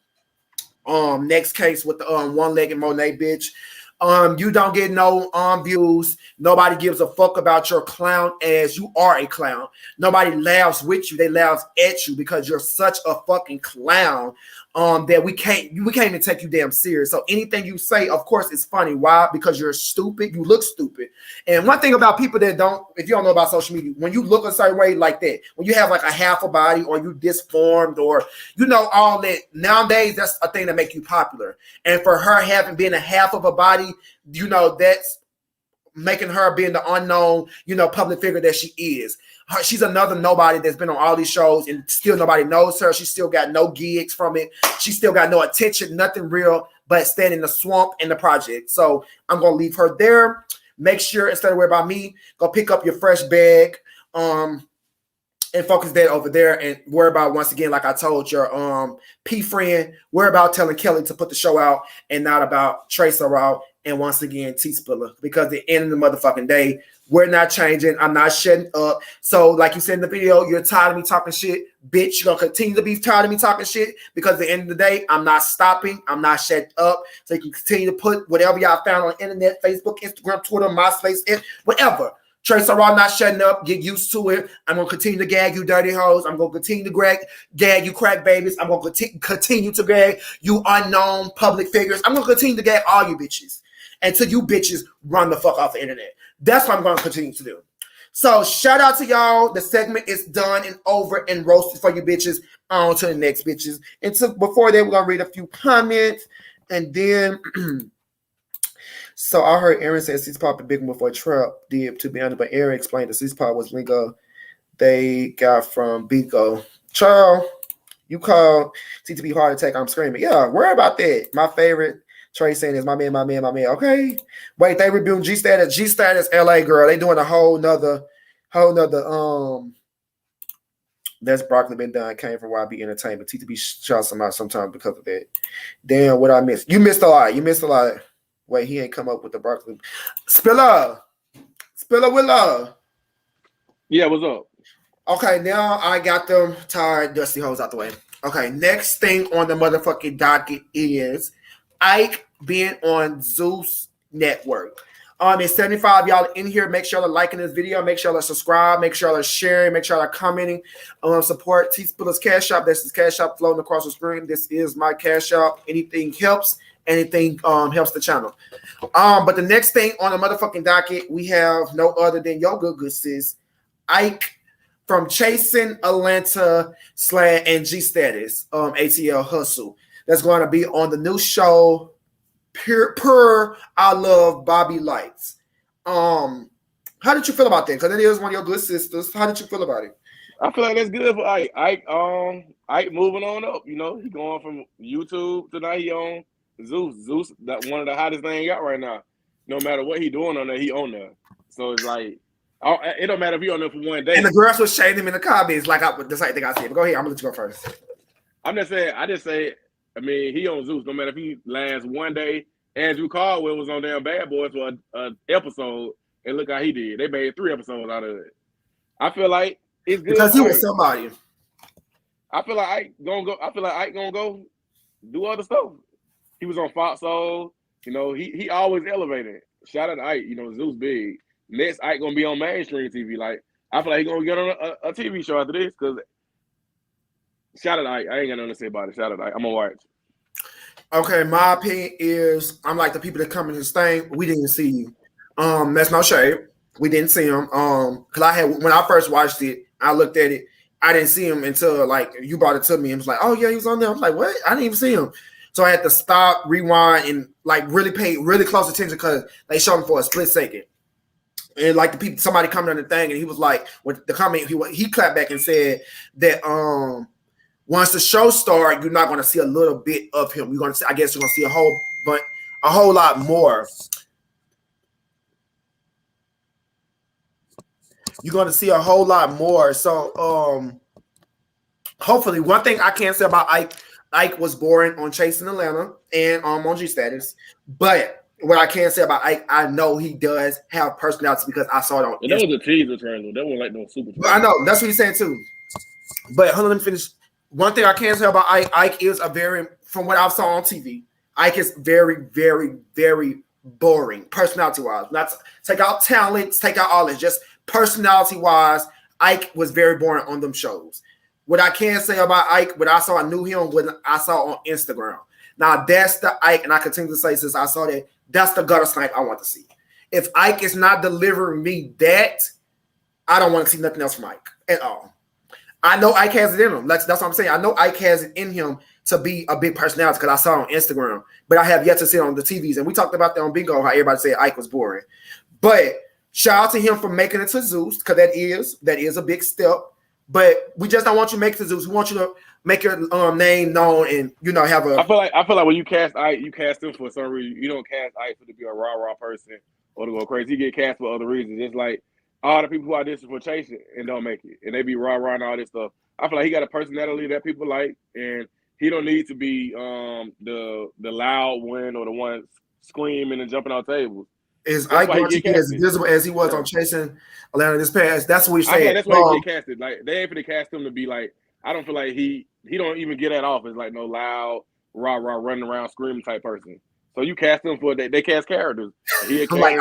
Next case with the one-legged Monet bitch. You don't get no views. Nobody gives a fuck about your clown ass. You are a clown. Nobody laughs with you. They laugh at you because you're such a fucking clown that we can't even take you damn serious. So anything you say, of course, is funny. Why? Because you're stupid. You look stupid. And one thing about people that if you don't know about social media, when you look a certain way like that, when you have like a half a body or you disformed or all that, nowadays that's a thing that make you popular. And for her being a half of a body, that's making her being the unknown, public figure that she is. She's another nobody that's been on all these shows and still nobody knows her. She still got no gigs from it. She still got no attention, nothing real, but staying in the swamp in the project. So I'm going to leave her there. Make sure, instead of worrying about me, go pick up your fresh bag and focus that over there and worry about, once again, like I told your P friend, worry about telling Kelly to put the show out and not about Trace Raw and once again T-Spiller, because at the end of the motherfucking day, we're not changing. I'm not shutting up. So like you said in the video, you're tired of me talking shit. Bitch, you're going to continue to be tired of me talking shit, because at the end of the day, I'm not stopping. I'm not shutting up. So you can continue to put whatever y'all found on the internet, Facebook, Instagram, Twitter, MySpace, whatever. Trace Raw not shutting up. Get used to it. I'm going to continue to gag you dirty hoes. I'm going to continue to gag you crack babies. I'm going to continue to gag you unknown public figures. I'm going to continue to gag all you bitches until you bitches run the fuck off the internet. That's what I'm going to continue to do. So shout out to y'all. The segment is done and over and roasted for you bitches. On to the next bitches. And so before that, we're going to read a few comments. And then... So I heard Aaron say Cease Pop a big one before Trump did, to be honest, but Aaron explained that Cease Pop was legal they got from Bigo. Charles, you called TTB Heart Attack, I'm screaming. Yeah, worry about that. My favorite Trey saying is my man. Okay. Wait, they rebuilt G-Status. G-Status LA girl. They doing a whole nother that's broccoli been done, came from YB Entertainment. TTB shot somebody sometime because of that. Damn, what I missed. You missed a lot. Wait, he ain't come up with the broccoli. Spiller Willa. Yeah, what's up? Okay, now I got them tired, dusty hoes out the way. Okay, next thing on the motherfucking docket is Ike being on Zeus Network. It's 75 y'all in here. Make sure you're liking this video. Make sure you're subscribe. Make sure you're sharing. Make sure you're commenting. Support T Spiller's Cash App. This is Cash App floating across the screen. This is my Cash App. Anything helps. Anything helps the channel. But the next thing on the motherfucking docket, we have no other than your good sis, Ike from Chasing Atlanta and G Status, ATL Hustle. That's going to be on the new show, Per I Love Bobby Lights. How did you feel about that? Because it is one of your good sisters. How did you feel about it? I feel like that's good for Ike. Ike moving on up. You know, he going from YouTube to now he on Zeus. Zeus, that one of the hottest thing out right now. No matter what he doing on there, he on there. So it's like, it don't matter if he on there for one day. And the girls was shading him in the comments like the same thing I said. But go ahead, I'm gonna let you go first. I'm just saying. I mean, he on Zeus. No matter if he lands one day. Andrew Caldwell was on damn Bad Boys for an episode, and look how he did. They made 3 episodes out of it. I feel like it's good because he was somebody. I feel like Ike gonna go do other stuff. He was on Fox Soul. You know, he always elevated. Shout out to Ike. You know, Zeus big. Next, Ike gonna be on mainstream TV. Like, I feel like he gonna get on a TV show after this. Because shout out to Ike. I ain't got nothing to say about it. Shout out to Ike. I'm gonna watch. Okay, my opinion is I'm like the people that come in this thing. We didn't see you. That's no shade. We didn't see him. Because when I first watched it, I looked at it. I didn't see him until like you brought it to me and was like, oh yeah, he was on there. I was like, what? I didn't even see him. So I had to stop, rewind, and like really pay really close attention because they showed him for a split second. And like the people, somebody commented on the thing, and he was like, with the comment, he clapped back and said that once the show starts, you're not going to see a little bit of him. You're going to, I guess, you're going to see a whole lot more. You're going to see a whole lot more. So, hopefully, one thing I can't say about Ike was boring on Chasing Atlanta and on G Status, but what I can say about Ike, I know he does have personality because I saw it on. And that was a teaser trailer. That wasn't like no super. I know that's what he's saying too. But hold on, let me finish. One thing I can say about Ike is from what I saw on TV, Ike is very, very, very boring personality-wise. Not take out talents, take out all this, just personality-wise, Ike was very boring on them shows. What I can say about Ike, what I knew him when I saw on Instagram. Now that's the Ike, and I continue to say since I saw that, that's the gutter snipe I want to see. If Ike is not delivering me that, I don't want to see nothing else from Ike at all. I know Ike has it in him. That's what I'm saying. I know Ike has it in him to be a big personality because I saw it on Instagram, but I have yet to see it on the TVs. And we talked about that on Bingo, how everybody said Ike was boring. But shout out to him for making it to Zeus because that is a big step. But we just don't want you to make it to Zeus. We want you to make your name known and have a. I feel like when you cast Ike, you cast him for some reason. You don't cast Ike to be a rah person or to go crazy. He get cast for other reasons. It's like all the people who audition for Chasing and don't make it, and they be rah and all this stuff. I feel like he got a personality that people like, and he don't need to be the loud one or the one screaming and jumping off tables. Is Ike going to be as visible as he was on Chasing Atlanta this past? That's what we say. That's why he get casted. Like they ain't finna cast him to be like. I don't feel like he don't even get that off as like no loud rah running around screaming type person. So you cast him for they cast characters. He a character.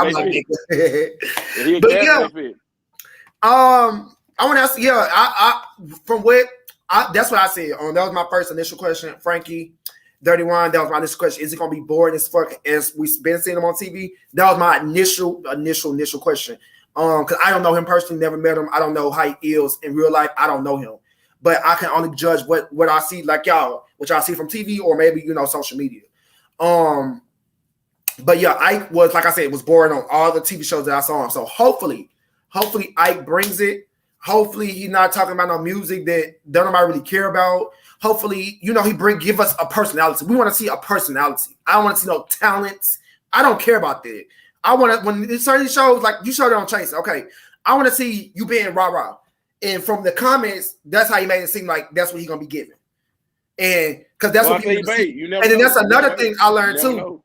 I want to ask. Yeah, I from what that's what I said. That was my first initial question, Frankie. 31. That was my initial question. Is it gonna be boring as fuck as we've been seeing him on TV? That was my initial question. Because I don't know him personally, never met him. I don't know how he is in real life. I don't know him, but I can only judge what I see, like y'all, what y'all see from TV or maybe social media. But yeah, Ike was, like I said, was boring on all the TV shows that I saw him. So hopefully Ike brings it. Hopefully he's not talking about no music that nobody really care about. Hopefully, he give us a personality. We want to see a personality. I don't want to see no talents. I don't care about that. I want to, when certain shows, like you showed it on Chase, okay, I want to see you being rah-rah. And from the comments, that's how he made it seem like that's what he's going to be giving. And because that's what people see. And then that's another thing I learned too.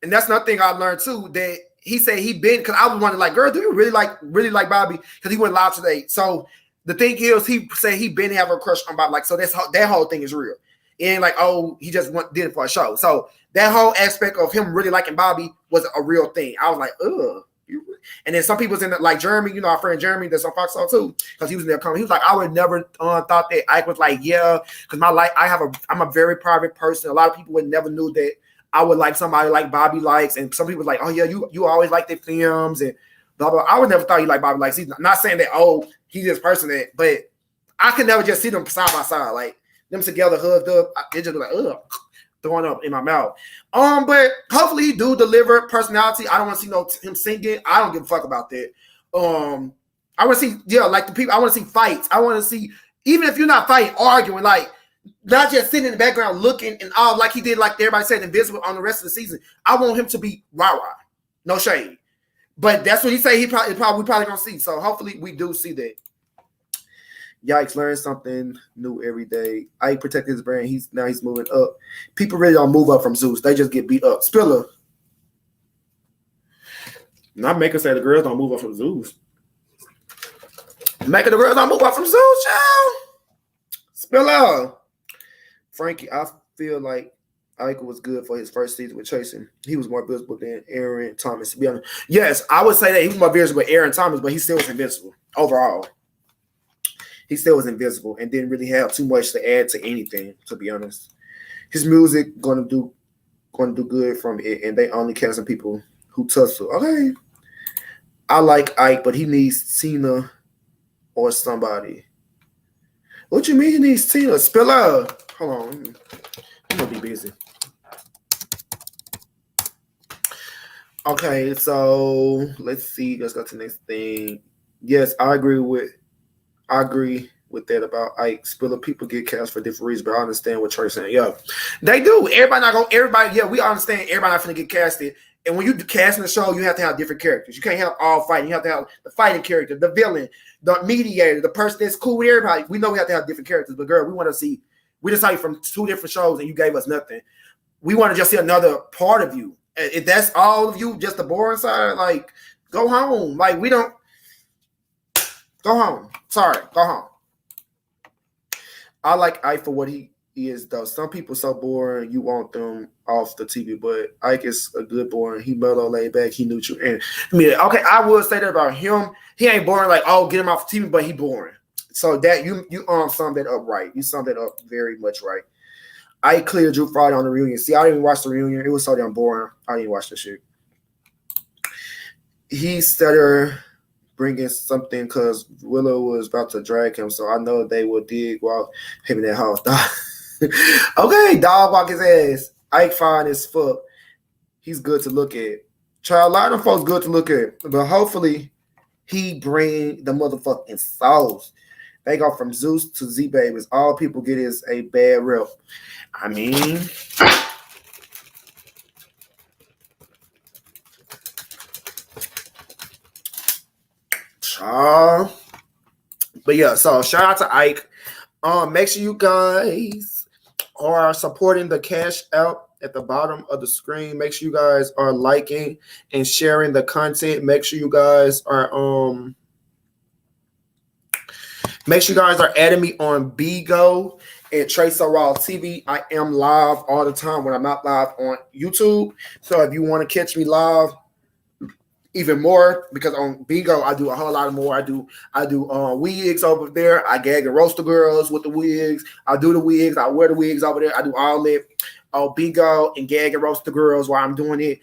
and that's another thing I learned too, that he said he been, because I was wondering, like, girl, do you really like Bobby? Because he went live today. So the thing is, he said he been having a crush on Bobby. Like, so that whole thing is real. It ain't like, oh, he just did it for a show. So that whole aspect of him really liking Bobby was a real thing. I was like, ugh. And then some people's in like Jeremy, our friend Jeremy, that's on Fox too, because he was in there coming. He was like, I would never thought that Ike was like, yeah, because my life, I'm a very private person. A lot of people would never knew that I would like somebody like Bobby likes, and some people like, oh yeah, you always like their films and blah blah. I would never thought you like Bobby likes. He's not saying that, oh, he's this person that, but I could never just see them side by side, like them together, hugged up. It just be like, ugh, throwing up in my mouth. But hopefully he do deliver personality. I don't want to see him singing. I don't give a fuck about that. I want to see, like the people. I want to see fights. I want to see, even if you're not fighting, arguing, like not just sitting in the background looking and all like he did, like everybody said, Invisible on the rest of the season. I want him to be rah-rah. No shade. But that's what he say. We probably gonna see. So hopefully we do see that. Yikes, learn something new every day. Ike protected his brand. He's moving up. People really don't move up from Zeus. They just get beat up. Spiller. Not making say the girls don't move up from Zeus. Making the girls don't move up from Zeus, child. Spiller. Frankie, I feel like Ike was good for his first season with Chasing. He was more visible than Aaron Thomas, to be honest. Yes, I would say that he was more visible than Aaron Thomas, but he still was invincible overall. He still was invisible and didn't really have too much to add to anything, to be honest. His music gonna do good from it, and they only casting people who tussle. Okay. I like Ike, but he needs Tina or somebody. What you mean he needs Tina? Spiller. Hold on. I'm gonna be busy. Okay, so let's see. Let's go to the next thing. Yes, I agree with that about Ike. Spiller, people get cast for different reasons, but I understand what Trey's saying. Yeah, they do. Everybody, we understand everybody not finna get casted. And when you cast in the show, you have to have different characters. You can't have all fighting. You have to have the fighting character, the villain, the mediator, the person that's cool with everybody. We know we have to have different characters, but girl, we decided from 2 different shows and you gave us nothing. We want to just see another part of you. If that's all of you, just the boring side, like, go home. Like, we don't. Go home. Sorry, go home. I like Ike for what he is, though. Some people so boring, you want them off the TV, but Ike is a good boring. He mellow, laid back, he neutral. And I mean, okay, I would say that about him. He ain't boring like, oh, get him off the TV, but he boring. So that you summed that up right. You summed that up very much right. I cleared Drew Friday on the reunion. See, I didn't watch the reunion. It was so damn boring. I didn't watch the shit. He started bringing something because Willow was about to drag him, so I know they will dig while him in that house. Okay, dog walk his ass. Ike fine as fuck. He's good to look at. Child, a lot of folks good to look at, but hopefully he bring the motherfucking sauce. They go from Zeus to Z Babies. All people get is a bad rep. I mean, but yeah, so shout out to Ike. Make sure you guys are supporting the cash out at the bottom of the screen. Make sure you guys are liking and sharing the content. Make sure you guys are adding me on Bigo and Trace Raw TV. I am live all the time when I'm not live on YouTube. So if you want to catch me live, even more, because on Bigo I do a whole lot more. I do wigs over there. I gag and roast the girls with the wigs. I do the wigs. I wear the wigs over there. I do all that on Bigo and gag and roast the girls while I'm doing it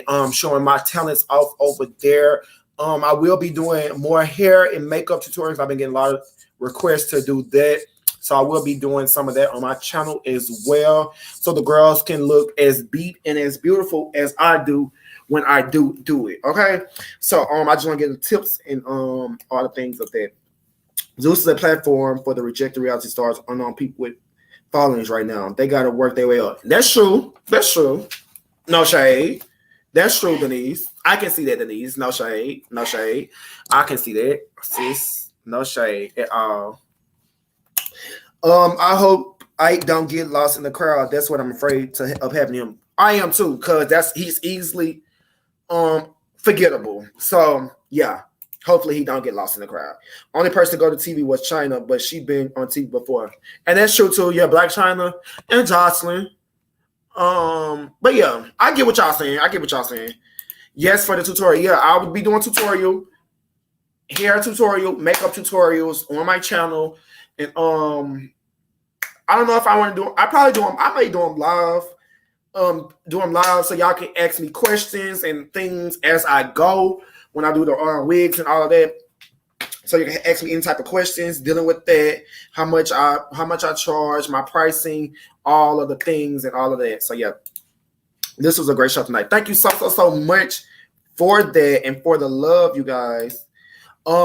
and showing my talents off over there. I will be doing more hair and makeup tutorials. I've been getting a lot of requests to do that. So I will be doing some of that on my channel as well. So the girls can look as beat and as beautiful as I do when I do it. Okay. So I just want to get the tips and all the things of that. Zeus is a platform for the rejected reality stars, unknown people with followings right now. They gotta work their way up. That's true. No shade. That's true, Denise. I can see that, Denise. No shade. I can see that, sis. No shade at all. I hope Ike don't get lost in the crowd. That's what I'm afraid of having him I am too, because he's easily forgettable. So yeah. Hopefully he don't get lost in the crowd. Only person to go to TV was China, but she been on TV before. And that's true too. Yeah, Black China and Jocelyn. But yeah, I get what y'all saying. Yes, for the tutorial. Yeah, I would be doing hair tutorial, makeup tutorials on my channel. And I don't know if I want to do them. I may do them live. Do them live so y'all can ask me questions and things as I go when I do the wigs and all of that. So you can ask me any type of questions dealing with that, how much I charge, my pricing, all of the things and all of that. So yeah, this was a great show tonight. Thank you so much for that and for the love, you guys.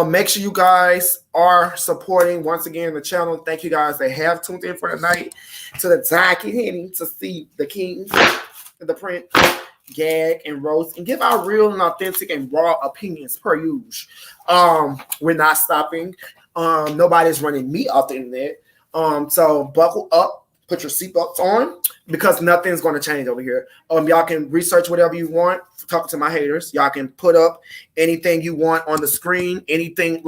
Make sure you guys are supporting once again the channel. Thank you guys that have tuned in for the night to the docket hitting to see the kings, the prince, gag and roast, and give our real and authentic and raw opinions per usual. We're not stopping. Nobody's running me off the internet. So buckle up, put your seatbelts on, because nothing's going to change over here. Y'all can research whatever you want. Talk to my haters. Y'all can put up anything you want on the screen, anything,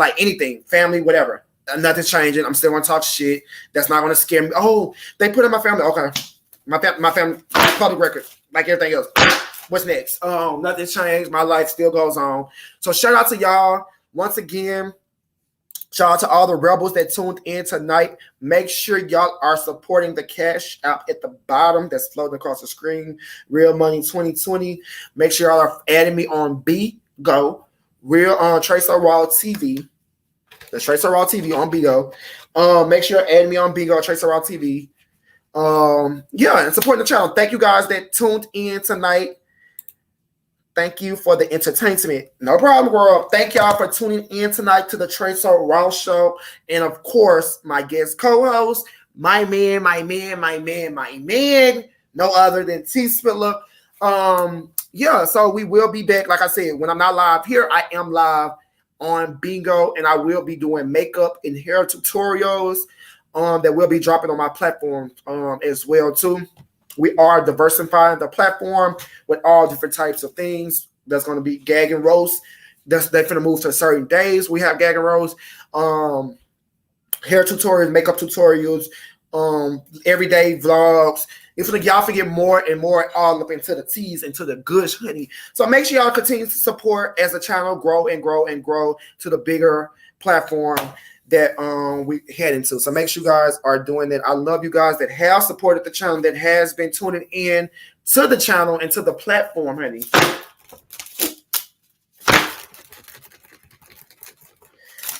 family, whatever. Nothing's changing. I'm still going to talk shit. That's not going to scare me. Oh, they put in my family. Okay. My family, public record, like everything else. What's next? Nothing's changed. My life still goes on. So shout out to y'all once again. Shout out to all the rebels that tuned in tonight. Make sure y'all are supporting the Cash App at the bottom that's floating across the screen. Real Money 2020. Make sure y'all are adding me on BGO. Real on Tracer Raw TV. That's Tracer Raw TV on BGO. Make sure you're adding me on BGO, Tracer Raw TV. Yeah, and supporting the channel. Thank you guys that tuned in tonight. Thank you for the entertainment. No problem, world. Thank y'all for tuning in tonight to the Tracer Raw Show. And of course, my guest co-host, my man. No other than T Spiller. Yeah, so we will be back. Like I said, when I'm not live here, I am live on Bingo, and I will be doing makeup and hair tutorials that will be dropping on my platform as well, too. We are diversifying the platform with all different types of things. That's going to be gag and roast. They're going to move to certain days. We have gag and roast, hair tutorials, makeup tutorials, everyday vlogs. If y'all forget more and more all up into the teas, into the goods, honey. So make sure y'all continue to support as the channel grow and grow and grow to the bigger platform that we head into. So make sure you guys are doing that. I love you guys that have supported the channel, that has been tuning in to the channel and to the platform, honey.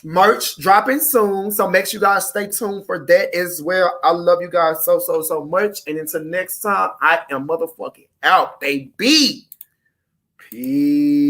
Merch dropping soon, so make sure you guys stay tuned for that as well. I love you guys so much, and until next time, I am motherfucking out, baby. Peace.